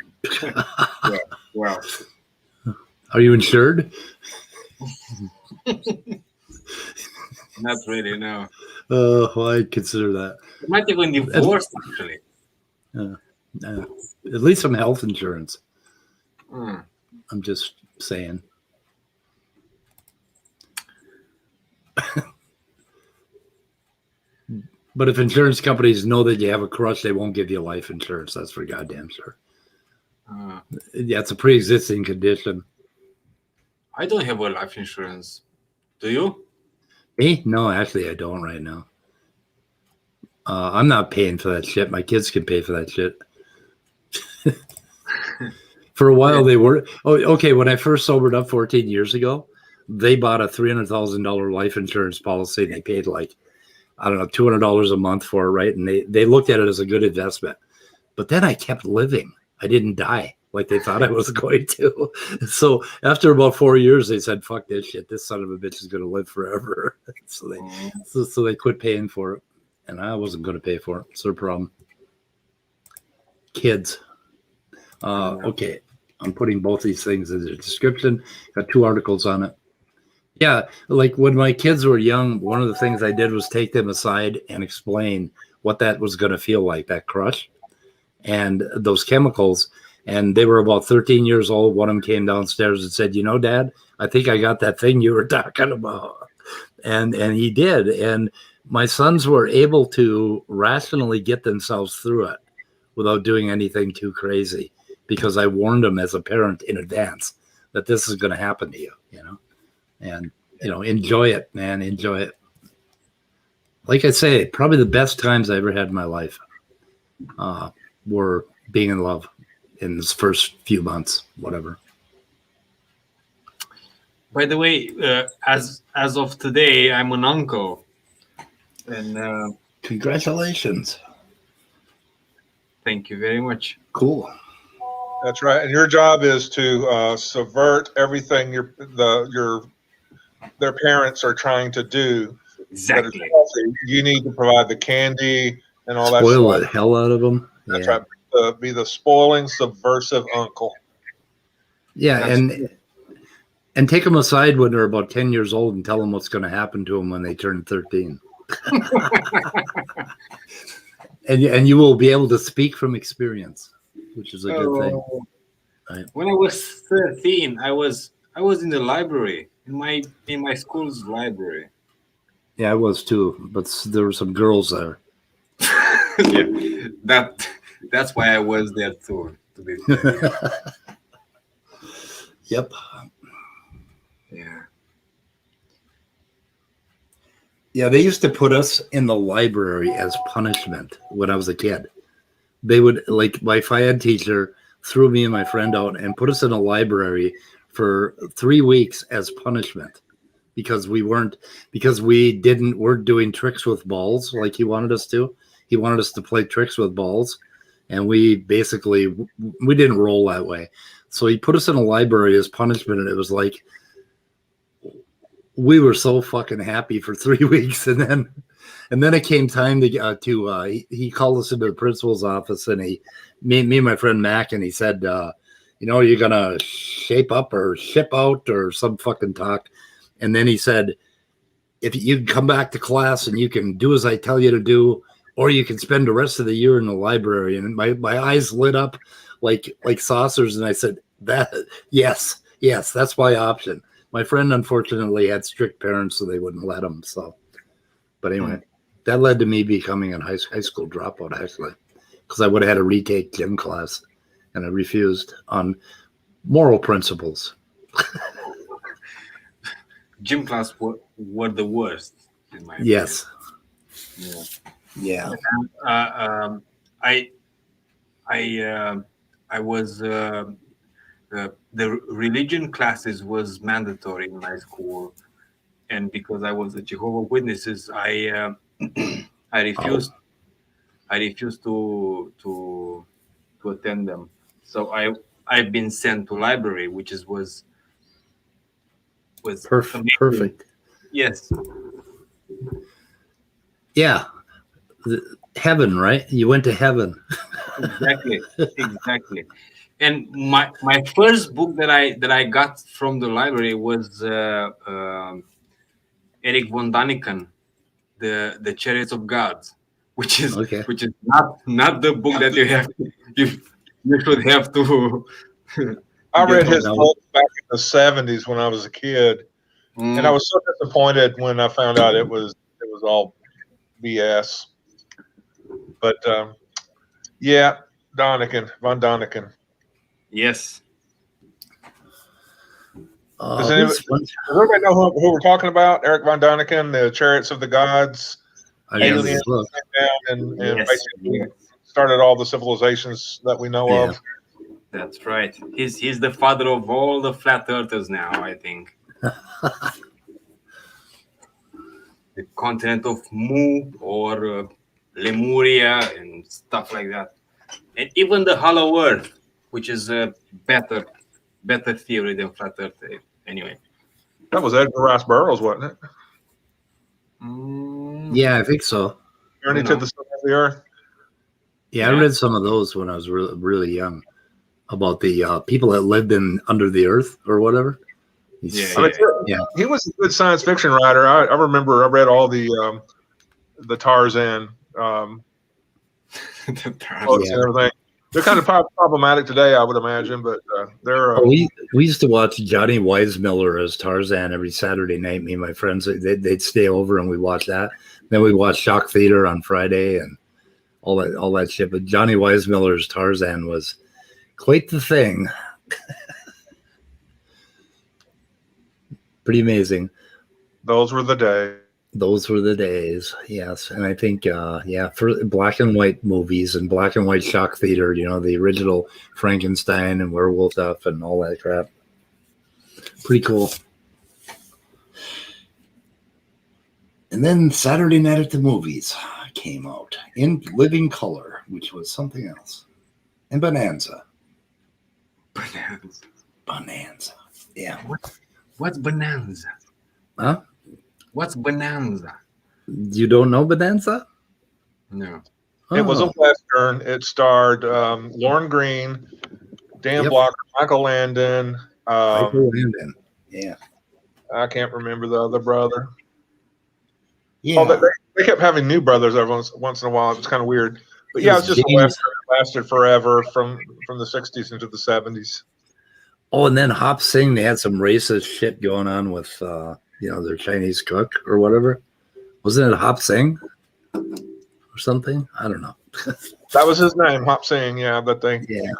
Are you insured? Not really, no. Well, I'd consider that. I might even divorced, actually. At least some health insurance. Mm. I'm just saying. But if insurance companies know that you have a crush, they won't give you life insurance. That's for goddamn sure. Yeah, it's a pre-existing condition. I don't have a life insurance. Do you? Me? No, actually, I don't right now. I'm not paying for that shit. My kids can pay for that shit. For a while, they were. Oh, okay. When I first sobered up 14 years ago, they bought a $300,000 life insurance policy. And they paid like, I don't know, $200 a month for it, right? And they looked at it as a good investment. But then I kept living. I didn't die like they thought I was going to. So after about 4 years, they said, "Fuck this shit. This son of a bitch is going to live forever." So they quit paying for it, and I wasn't going to pay for it. It's their problem. Kids. Okay, I'm putting both these things in the description. Got 2 articles on it. Yeah, like when my kids were young, one of the things I did was take them aside and explain what that was going to feel like, that crush and those chemicals. And they were about 13 years old. One of them came downstairs and said, Dad, I think I got that thing you were talking about. And he did. And my sons were able to rationally get themselves through it without doing anything too crazy, because I warned them as a parent in advance that this is going to happen to you, and, enjoy it, man. Enjoy it. Like I say, probably the best times I ever had in my life were being in love in this first few months, whatever. By the way, as of today, I'm an uncle. And congratulations. Thank you very much. Cool. That's right. And your job is to subvert everything their parents are trying to do. Exactly. You need to provide the candy and all that. Spoil the hell out of them. That's right. Be the spoiling, subversive uncle. Yeah, and take them aside when they're about 10 years old and tell them what's going to happen to them when they turn 13. and you will be able to speak from experience, which is a good thing. Right. When I was 13, I was in the library, in my school's library. Yeah, I was too, but there were some girls there. Yeah, that's why I was there too. To be fair. Yep. Yeah. Yeah, they used to put us in the library as punishment when I was a kid. they would, like, my FIAD teacher threw me and my friend out and put us in a library for 3 weeks as punishment because weren't doing tricks with balls like he wanted us to. He wanted us to play tricks with balls, and we didn't roll that way. So he put us in a library as punishment, and it was like we were so fucking happy for 3 weeks, and then it came time to he called us into the principal's office, and me and my friend Mac, and he said, you're gonna shape up or ship out or some fucking talk, and then he said, if you come back to class and you can do as I tell you to do, or you can spend the rest of the year in the library. And my eyes lit up like saucers, and I said, yes, that's my option. My friend unfortunately had strict parents, so they wouldn't let him. So, but anyway, that led to me becoming a high school dropout, actually, because I would have had to retake gym class, and I refused on moral principles. Gym class were the worst in my opinion. Yes. Yeah. I was the religion classes was mandatory in my school, and because I was a Jehovah's Witnesses, I refused. I refused to attend them. So I've been sent to library, which was perfect. Yes. Yeah. Heaven, right? You went to heaven. Exactly. And my first book that I got from the library was Eric von Daniken, the Chariots of God, which is not the book that you should have to. I read his book back in the 70s when I was a kid, and I was so disappointed when I found out it was all BS. But yeah, von Daniken. Yes. Does everybody know who we're talking about? Eric von Daniken, the Chariots of the Gods. Aliens came down and basically started all the civilizations that we know of. That's right. He's the father of all the flat earthers now, I think. The continent of Mu or Lemuria and stuff like that, and even the Hollow Earth, which is a better theory than flat Earth. Anyway, that was Edgar Rice Burroughs, wasn't it? Yeah, I think so. Journey to the Center of the Earth. Yeah, I read some of those when I was really young about the people that lived under the earth or whatever. He was a good science fiction writer. I remember I read all the Tarzan books and everything. They're kind of problematic today, I would imagine, but they're. We used to watch Johnny Weissmuller as Tarzan every Saturday night. Me and my friends, they'd stay over and we watch that. Then we watch Shock Theater on Friday and all that shit. But Johnny Weissmuller's Tarzan was quite the thing. Pretty amazing. Those were the days. Those were the days, yes. And I think, for black and white movies and black and white shock theater, the original Frankenstein and werewolf stuff and all that crap. Pretty cool. And then Saturday Night at the Movies came out in living color, which was something else. And Bonanza. Yeah. What's Bonanza? Huh? What's Bonanza? You don't know Bonanza? No. It was a Western. It starred Lorne Greene, Dan Blocker, Michael Landon. Yeah. I can't remember the other brother. Yeah. Oh, they kept having new brothers every once in a while. It was kind of weird. But yeah, it's just a Western that lasted forever from the 60s into the 70s. Oh, and then Hop Sing, they had some racist shit going on with, their Chinese cook or whatever. Wasn't it Hop Sing or something? I don't know. That was his name, Hop Sing. Yeah, that thing. Yeah.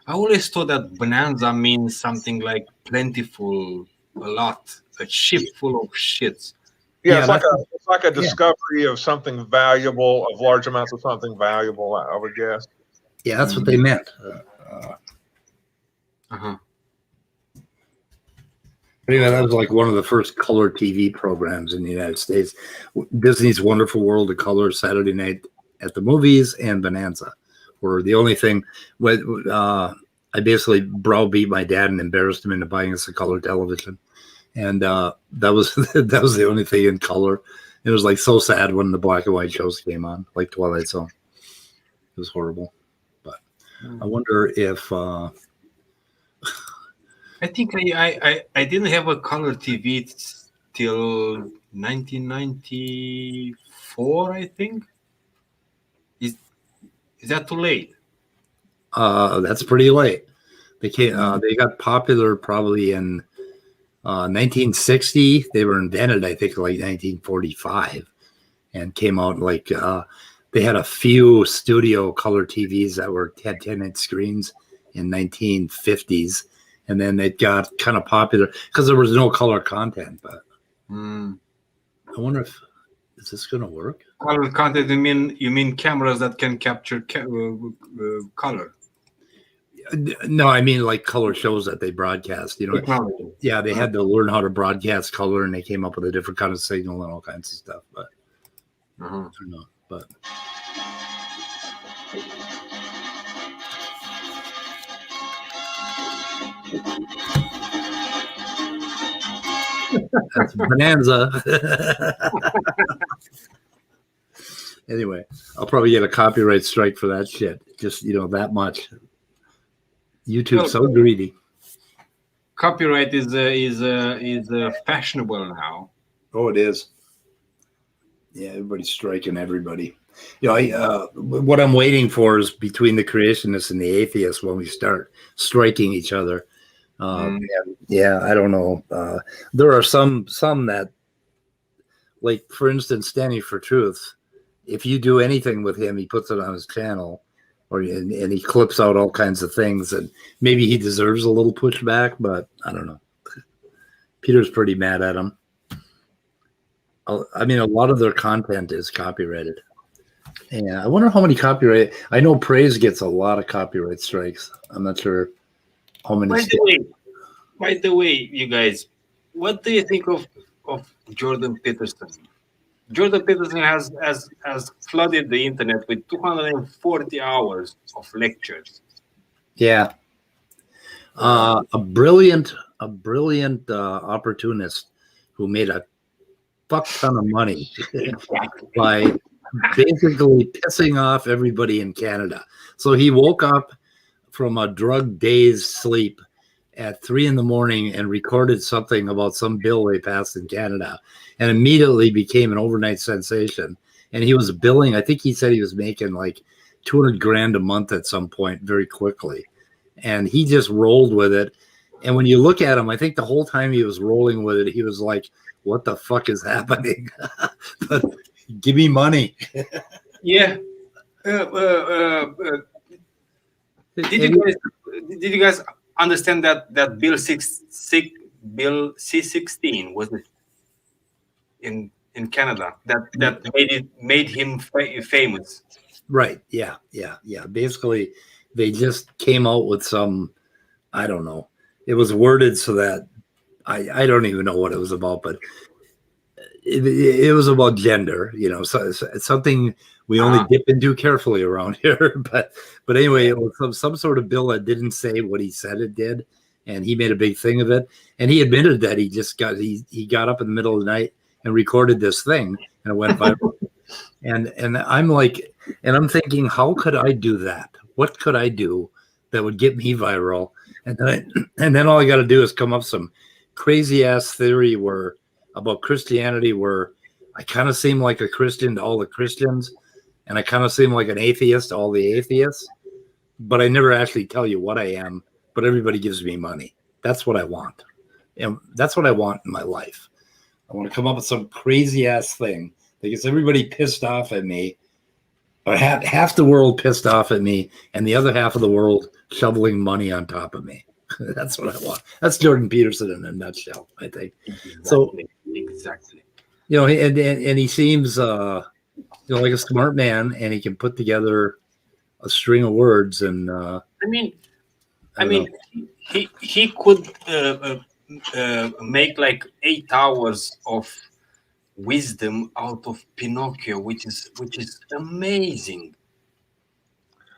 I always thought that Bonanza means something like plentiful, a lot, a ship full of shits. Yeah, Yeah, it's like a discovery of something valuable, of large amounts of something valuable, I would guess. Yeah, that's what they meant. Uh-huh. Anyway, that was like one of the first color TV programs in the United States. Disney's Wonderful World of Color, Saturday night at the movies, and Bonanza were the only thing. I basically browbeat my dad and embarrassed him into buying us a color television, and that was that was the only thing in color. It was like so sad when the black and white shows came on, like Twilight Zone. It was horrible, but I wonder if. I think I didn't have a color TV till 1994. I think is that too late? That's pretty late. They came. They got popular probably in 1960. They were invented, I think, like 1945, and came out like they had a few studio color TVs that had 10-inch screens in 1950s, and then it got kind of popular because there was no color content. But I wonder if is this going to work? Color content? You mean cameras that can capture color? No, I mean like color shows that they broadcast. You know, Technology. yeah, they had to learn how to broadcast color, and they came up with a different kind of signal and all kinds of stuff. But I don't know. But that's Bonanza. Anyway, I'll probably get a copyright strike for that shit. Just that much. YouTube's so greedy. Copyright is fashionable now. Oh, it is. Yeah, everybody's striking everybody. What I'm waiting for is between the creationists and the atheists when we start striking each other. Yeah, I don't know. There are some that, like for instance, Standing for Truth. If you do anything with him, he puts it on his channel, and he clips out all kinds of things, and maybe he deserves a little pushback, but I don't know. Peter's pretty mad at him. I mean, a lot of their content is copyrighted. Yeah, I wonder how many copyright. I know Praise gets a lot of copyright strikes. I'm not sure how many. By the way, you guys, what do you think of Jordan Peterson? Jordan Peterson has flooded the internet with 240 hours of lectures. Yeah, a brilliant opportunist who made a fuck ton of money by basically pissing off everybody in Canada. So he woke up from a drug-dazed sleep at 3 a.m. and recorded something about some bill they passed in Canada, and immediately became an overnight sensation. And he was billing, I think he said he was making like $200,000 a month at some point very quickly. And he just rolled with it. And when you look at him, I think the whole time he was rolling with it, he was like, what the fuck is happening? But give me money. Yeah. Did you guys understand that Bill C-16 was in Canada that made him famous? Right. Yeah. Basically, they just came out with some, I don't know. It was worded so that I don't even know what it was about, but it was about gender, so it's something we only dip into carefully around here. But anyway, it was some sort of bill that didn't say what he said it did, and he made a big thing of it. And he admitted that he got up in the middle of the night and recorded this thing, and it went viral. and I'm like, and I'm thinking, how could I do that? What could I do that would get me viral? And then all I got to do is come up with some crazy ass theory about Christianity, where I kind of seem like a Christian to all the Christians, and I kind of seem like an atheist to all the atheists, but I never actually tell you what I am, but everybody gives me money. That's what I want. And that's what I want in my life. I want to come up with some crazy ass thing that gets everybody pissed off at me, or half the world pissed off at me, and the other half of the world shoveling money on top of me. That's what I want. That's Jordan Peterson in a nutshell, I think. Exactly. So exactly. You know, and he seems like a smart man, and he can put together a string of words. And I mean, I don't know. he could make like 8 hours of wisdom out of Pinocchio, which is amazing.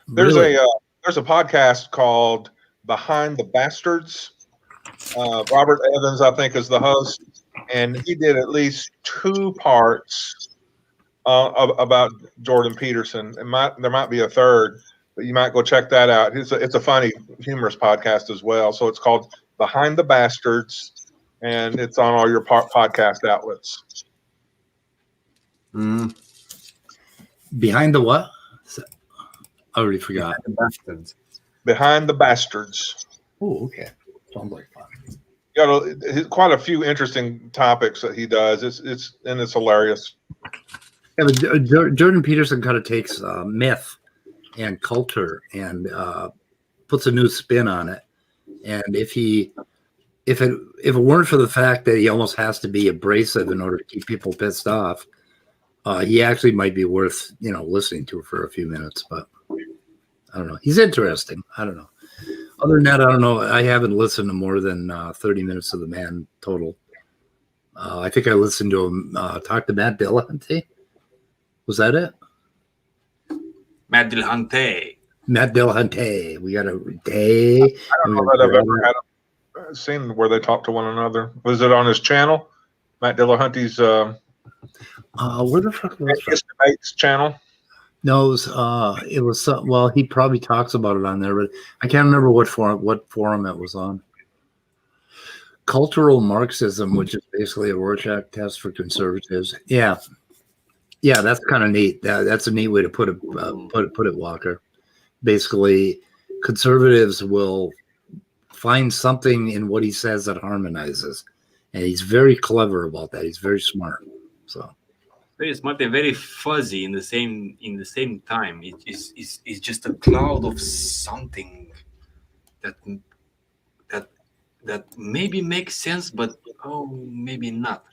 There's Really? there's a podcast called Behind the Bastards. Robert Evans, I think, is the host, and he did at least 2 parts about Jordan Peterson. There might be a third, but you might go check that out. It's a funny, humorous podcast as well. So it's called Behind the Bastards, and it's on all your podcast outlets. Behind the what? I already forgot. Behind the Bastards. Oh, okay. Sounds like fun. Quite a few interesting topics that he does. It's hilarious. Yeah, but Jordan Peterson kind of takes myth and culture and puts a new spin on it. And if it weren't for the fact that he almost has to be abrasive in order to keep people pissed off, he actually might be worth listening to for a few minutes. But I don't know. He's interesting. I don't know. Other than that, I don't know. I haven't listened to more than 30 minutes of the man total. I think I listened to him talk to Matt Dillahunty. Was that it? Matt Dillahunty. Matt Dillahunty. We got a day. I don't know that I've ever seen where they talk to one another. Was it on his channel? Matt Dillahunty's where the fuck was his debates channel? No, it was well, he probably talks about it on there, but I can't remember what forum it was on. Cultural Marxism, which is basically a Rorschach test for conservatives. Yeah, that's kind of neat. That's a neat way to put it, Walker. Basically, conservatives will find something in what he says that harmonizes, and he's very clever about that. He's very smart. So. Very smart and very fuzzy in the same time. It's just a cloud of something that maybe makes sense, but maybe not.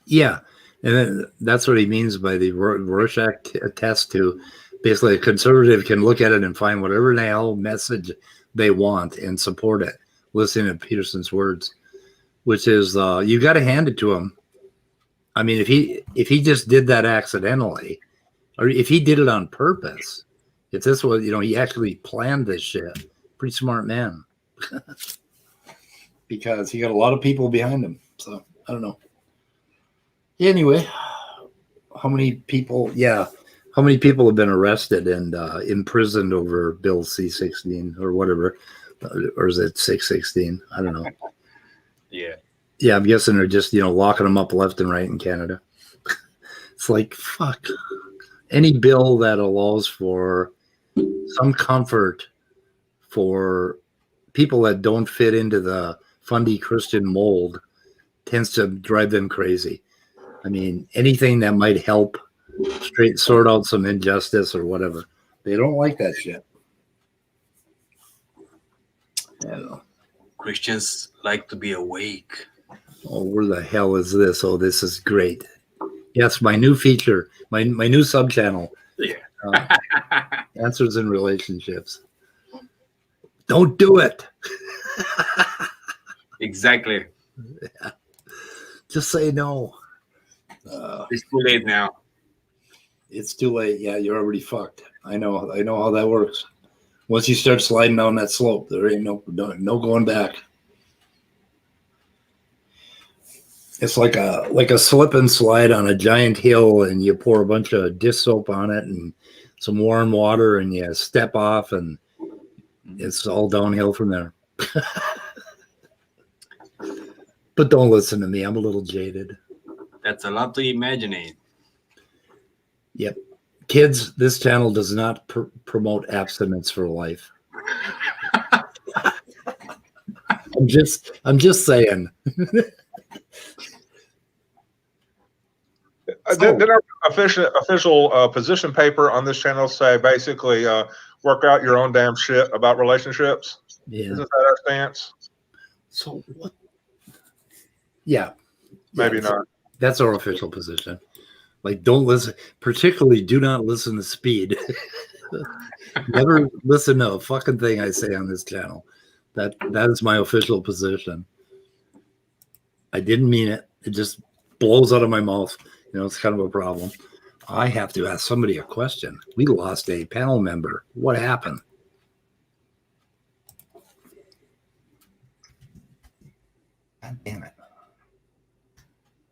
Yeah, and then that's what he means by the Rorschach test. To basically, a conservative can look at it and find whatever the hell message they want and support it. Listening to Peterson's words, which is you got to hand it to him. I mean, if he just did that accidentally, or if he did it on purpose, if this was, he actually planned this shit, pretty smart man. Because he got a lot of people behind him. So I don't know. Anyway, how many people have been arrested and imprisoned over Bill C-16 or whatever, or is it 616? I don't know. Yeah. Yeah, I'm guessing they're just, locking them up left and right in Canada. It's like, fuck. Any bill that allows for some comfort for people that don't fit into the fundy Christian mold tends to drive them crazy. I mean, anything that might help sort out some injustice or whatever. They don't like that shit. I don't know. Christians like to be awake. Oh, where the hell is this? Oh, this is great. Yes, my new feature, my new sub-channel. Yeah. Answers in relationships. Don't do it. Exactly. Yeah. Just say no. It's too late now. It's too late. Yeah, you're already fucked. I know how that works. Once you start sliding down that slope, there ain't no going back. It's like a slip and slide on a giant hill, and you pour a bunch of dish soap on it and some warm water, and you step off, and it's all downhill from there. But don't listen to me. I'm a little jaded. That's a lot to imagine. Yep. Kids, this channel does not promote abstinence for life. I'm just saying. Did our official position paper on this channel say basically work out your own damn shit about relationships? Yeah. Isn't that our stance? So what? Yeah. Maybe not. That's our official position. Like, don't listen. Particularly, do not listen to Speed. Never listen to a fucking thing I say on this channel. That is my official position. I didn't mean it. It just blows out of my mouth. You know, it's kind of a problem. I have to ask somebody a question. We lost a panel member. What happened? God damn it.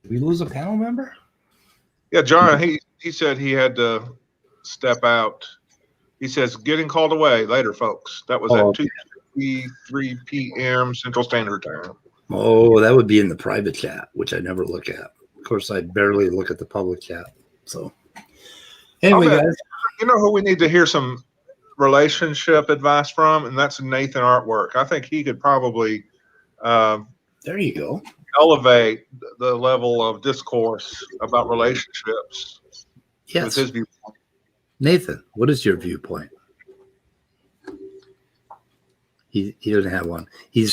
Did we lose a panel member? Yeah, John, he said he had to step out. He says, getting called away later, folks. That was at 2:53 p.m. Central Standard Time. Oh, that would be in the private chat, which I never look at. Of course, I barely look at the public chat. So, anyway, guys. You know who we need to hear some relationship advice from? And that's Nathan Artwork. I think he could probably there you go. Elevate the level of discourse about relationships. Yes. With his viewpoint. Nathan, what is your viewpoint? He doesn't have one. He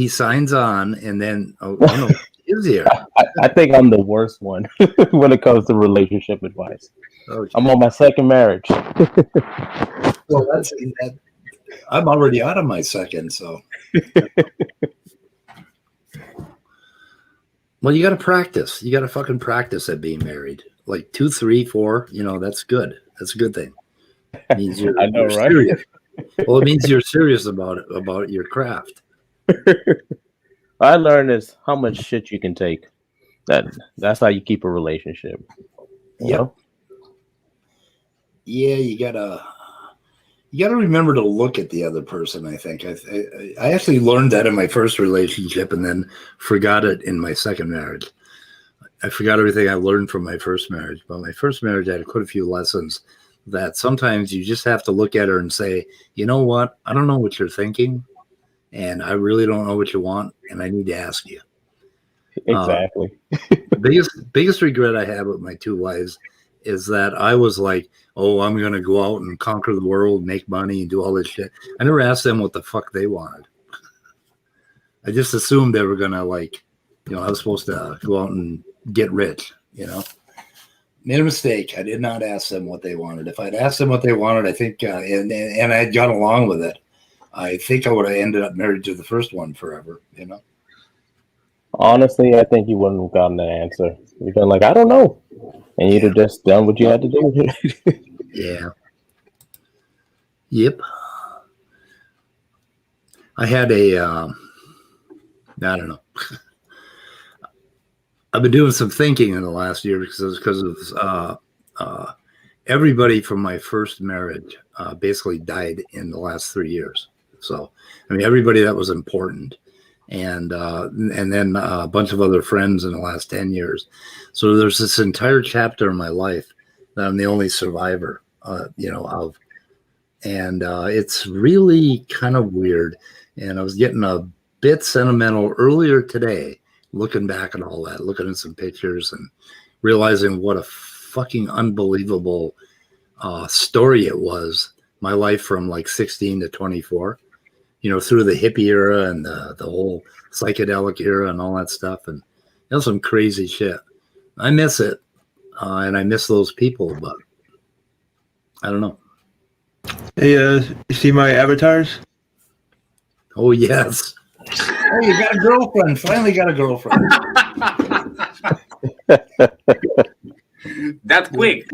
signs on and then he's here. I think I'm the worst one when it comes to relationship advice. Okay. I'm on my second marriage. Well, I'm already out of my second, so. Well, you got to practice. You got to fucking practice at being married. Like 2, 3, 4. You know, that's good. That's a good thing. It means you're, I know, you're right? serious. Well, it means you're serious about it, about your craft. I learned is how much shit you can take. That's how you keep a relationship. Yep. Yeah, you gotta remember to look at the other person. I think I actually learned that in my first relationship and then forgot it in my second marriage. I forgot everything I learned from my first marriage. But my first marriage, I had quite a few lessons that sometimes you just have to look at her and say, you know what? I don't know what you're thinking, and I really don't know what you want, and I need to ask you. Exactly. The biggest regret I have with my 2 wives is that I was like, oh, I'm going to go out and conquer the world, make money, and do all this shit. I never asked them what the fuck they wanted. I just assumed they were going to, like, you know, I was supposed to go out and get rich, you know. Made a mistake. I did not ask them what they wanted. If I'd asked them what they wanted, I think, and I had gone along with it, I think I would have ended up married to the first one forever, you know. Honestly, I think you wouldn't have gotten an answer. You'd been like, I don't know. And you'd have just done what you had to do. Yeah. Yep. I had I don't know. I've been doing some thinking in the last year because of everybody from my first marriage basically died in the last 3 years. So, I mean, everybody that was important. And then a bunch of other friends in the last 10 years. So there's this entire chapter in my life that I'm the only survivor, you know, of. And it's really kind of weird. And I was getting a bit sentimental earlier today, looking back at all that, looking at some pictures and realizing what a fucking unbelievable story it was. My life from like 16 to 24. You know, through the hippie era and the whole psychedelic era and all that stuff. And you know, some crazy shit. I miss it. And I miss those people, but I don't know. Hey, you see my avatars? Oh, yes. Oh, you got a girlfriend. Finally got a girlfriend. That quick.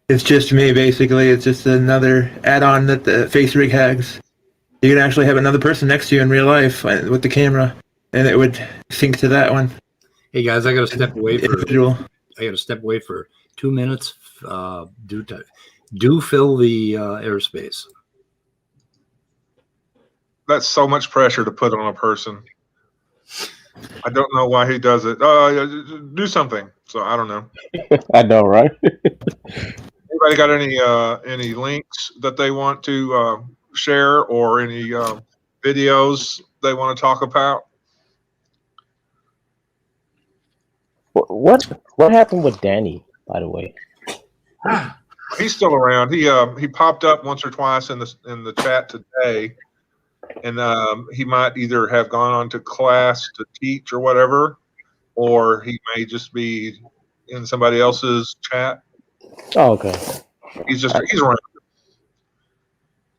It's just me, basically. It's just another add-on that the face rig has. You can actually have another person next to you in real life with the camera, and it would sync to that one. Hey guys, I got to step away for. Individual. I got to step away for 2 minutes. Do fill the airspace. That's so much pressure to put on a person. I don't know why he does it. Do something. So I don't know. I know, right? Anybody got any links that they want to share or any videos they want to talk about? What happened with Danny, by the way? He's still around. He popped up once or twice in the chat today, and he might either have gone on to class to teach or whatever. or he may just be in somebody else's chat. Oh, okay. He's around.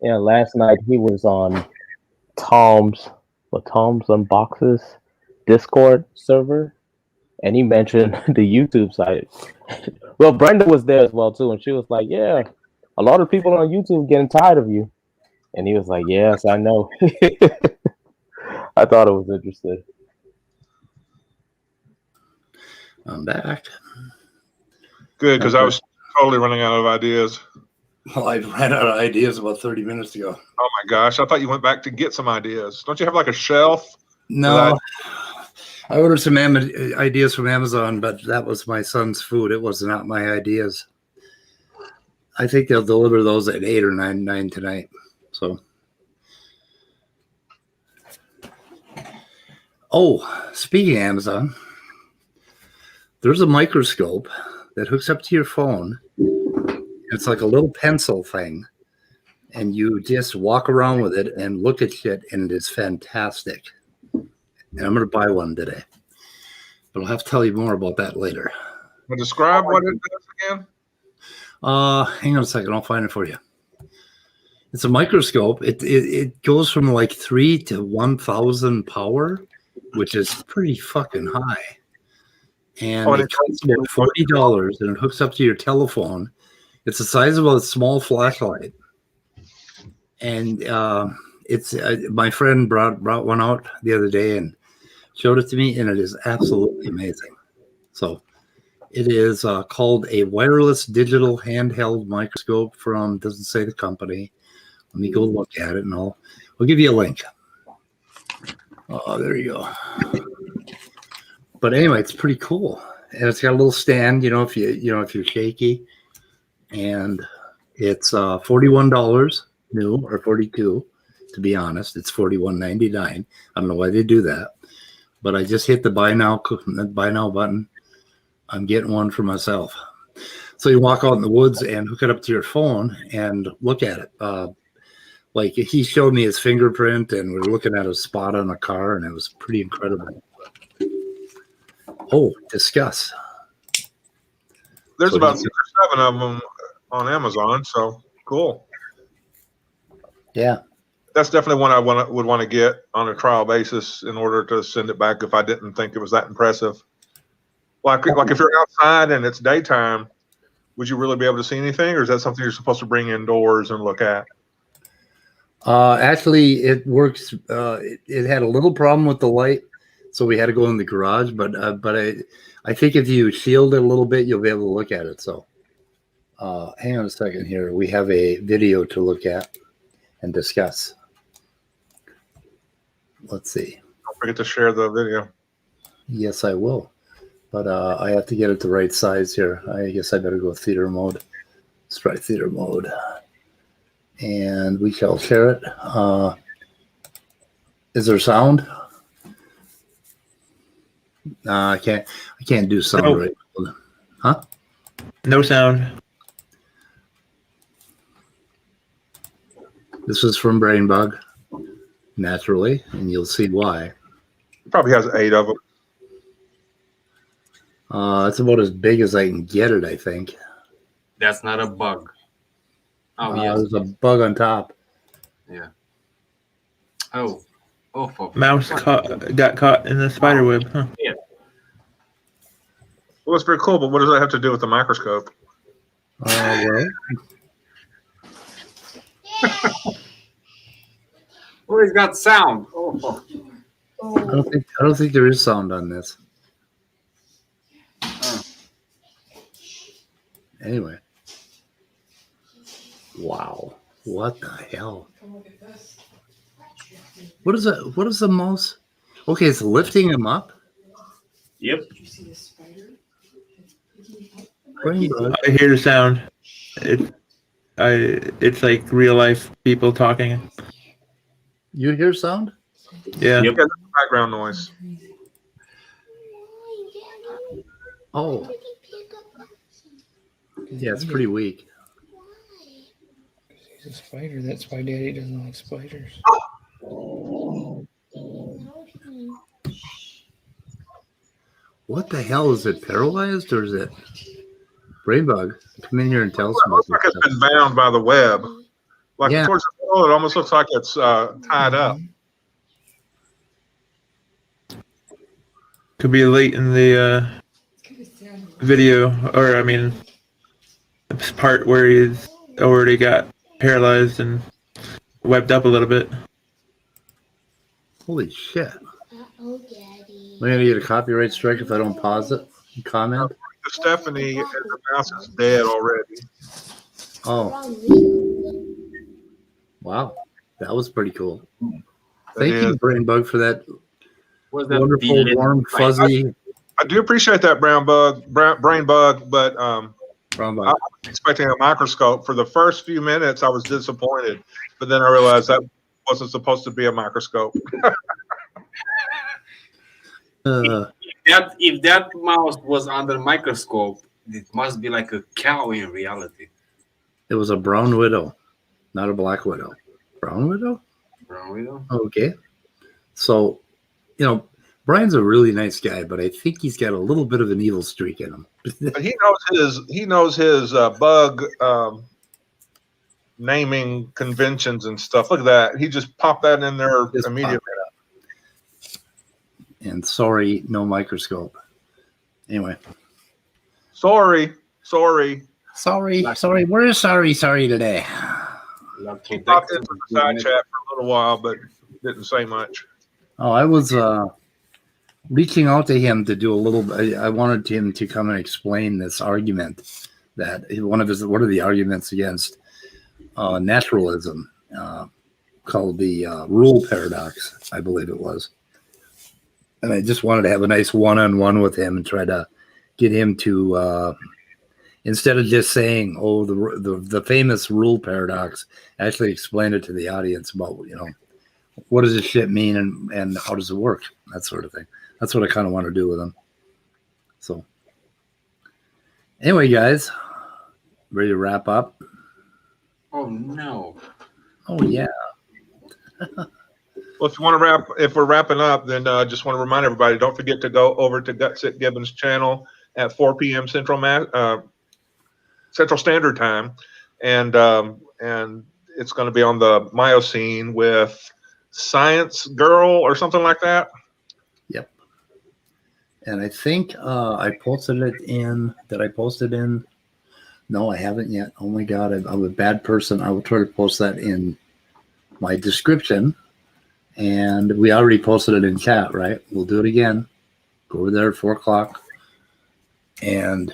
Yeah, last night he was on Tom's Unboxes Discord server, and he mentioned the YouTube site. Well, Brenda was there as well too, and she was like, "Yeah, a lot of people on YouTube getting tired of you." And he was like, "Yes, I know." I thought it was interesting. I'm back. Good, because I was totally running out of ideas. Well, I ran out of ideas about 30 minutes ago. Oh my gosh, I thought you went back to get some ideas. Don't you have like a shelf? No, I ordered some ideas from Amazon, but that was my son's food. It was not my ideas. I think they'll deliver those at 8 or 9 tonight. So, speaking of Amazon, there's a microscope that hooks up to your phone. It's like a little pencil thing, and you just walk around with it and look at shit, and it is fantastic. And I'm going to buy one today, but I'll have to tell you more about that later. But describe what it does again. Hang on a second, I'll find it for you. It's a microscope. It goes from like 3 to 1,000 power, which is pretty fucking high. And it costs about $40, and it hooks up to your telephone. It's the size of a small flashlight. And it's my friend brought one out the other day and showed it to me, and it is absolutely amazing. So it is called a wireless digital handheld microscope from, doesn't say the company. Let me go look at it, and I'll give you a link. Oh, there you go. But anyway, it's pretty cool, and it's got a little stand. If you're shaky, and it's $41 new, or $42. To be honest, it's $41.99. I don't know why they do that, but I just hit the buy now button. I'm getting one for myself. So you walk out in the woods and hook it up to your phone and look at it. Like he showed me his fingerprint, and we were looking at a spot on a car, and it was pretty incredible. Oh, discuss. There's about 6 or 7 of them on Amazon, so cool. Yeah. That's definitely one I would want to get on a trial basis in order to send it back if I didn't think it was that impressive. Like if you're outside and it's daytime, would you really be able to see anything, or is that something you're supposed to bring indoors and look at? Actually, it works. It had a little problem with the light, so we had to go in the garage. But I think if you shield it a little bit, you'll be able to look at it. So, hang on a second here. We have a video to look at and discuss. Let's see. Don't forget to share the video. Yes, I will. But I have to get it the right size here. I guess I better go theater mode. Let's try theater mode. And we shall share it. Is there sound? I can't do sound Nope. right. Huh? No sound. This is from Brainbug, naturally, and you'll see why. It probably has 8 of them. It's about as big as I can get it, I think. That's not a bug. Oh, yes. There's a bug on top. Yeah. Oh, for Mouse got caught in the spider web. Huh. Yeah. Well, it's very cool, but what does that have to do with the microscope? Well, Oh, he's got sound. Oh. I don't think there is sound on this. Anyway. Wow. What the hell? What is that? What is the mouse? Okay, it's lifting him up. Yep. Brainbug. I hear the sound. It's like real life people talking. You hear sound? Yeah. Yep. Yeah, that's background noise. Oh. Yeah, it's pretty weak. He's a spider. That's why Daddy doesn't like spiders. What the hell is it? Paralyzed or is it brain bug? Come in here and tell us It about looks like this it's been bound by the web. Like Yeah. towards the middle, it almost looks like it's tied up. Could be late in the video, or I mean, this part where he's already got paralyzed and webbed up a little bit. Holy shit. We're going to get a copyright strike if I don't pause it and comment. Stephanie and the mouse is dead already. Oh. Wow. That was pretty cool. Thank you, Brain Bug, for that Was that wonderful, warm, fuzzy. I do appreciate that brain bug, but Brown I bug. was expecting a microscope. For the first few minutes, I was disappointed, but then I realized that wasn't supposed to be a microscope. If that mouse was under microscope, it must be like a cow in reality. It was a brown widow, not a black widow. Brown widow? Brown widow? Okay. So, Brian's a really nice guy, but I think he's got a little bit of an evil streak in him. But he knows his bug naming conventions and stuff. Look at that. He just popped that in there Just immediately. And sorry, no microscope. Anyway. Sorry. Sorry. We're sorry today. He popped into the side chat for a little while, but didn't say much. Oh, I was reaching out to him to do a little. I wanted him to come and explain this argument that one of the arguments against naturalism, called the rule paradox, I believe it was. And I just wanted to have a nice one-on-one with him and try to get him to, instead of just saying, "Oh, the famous rule paradox," actually explain it to the audience about, what does this shit mean and how does it work, that sort of thing. That's what I kind of want to do with him. So, anyway, guys, ready to wrap up? Oh no! Oh yeah. Well, if we're wrapping up, then I just want to remind everybody, don't forget to go over to Gutsit Gibbons' channel at 4 p.m. Central Standard Time, and it's going to be on the Miocene with Science Girl or something like that. Yep. And I think I posted it in. Did I post it in? No, I haven't yet. Oh my God, I'm a bad person. I will try to post that in my description. And we already posted it in chat, right? We'll do it again. Go over there at 4 o'clock. And,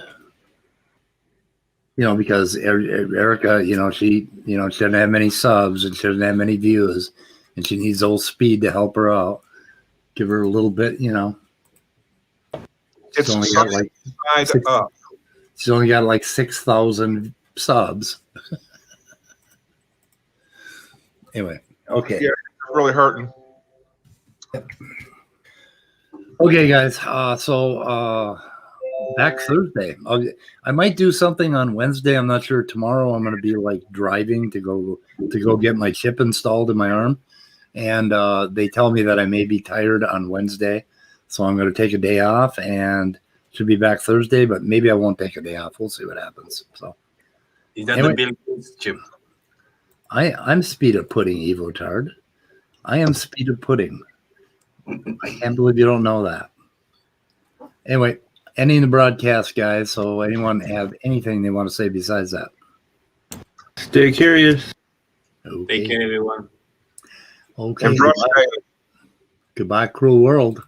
because Erica, she doesn't have many subs and she doesn't have many views. And she needs old speed to help her out. Give her a little bit, It's only got like up. She's only got like 6,000 subs. Anyway, okay. Yeah, it's really hurting. Okay, guys. So back Thursday. I might do something on Wednesday. I'm not sure. Tomorrow I'm going to be like driving to go get my chip installed in my arm, and they tell me that I may be tired on Wednesday, so I'm going to take a day off and should be back Thursday. But maybe I won't take a day off. We'll see what happens. So Is that anyway, the Bill Gates chip? I'm Speed of Pudding, Evotard. I am Speed of Pudding. I can't believe you don't know that. Anyway, ending the broadcast, guys. So anyone have anything they want to say besides that? Stay curious. Okay. Take care, everyone. Okay. And Goodbye, cruel world.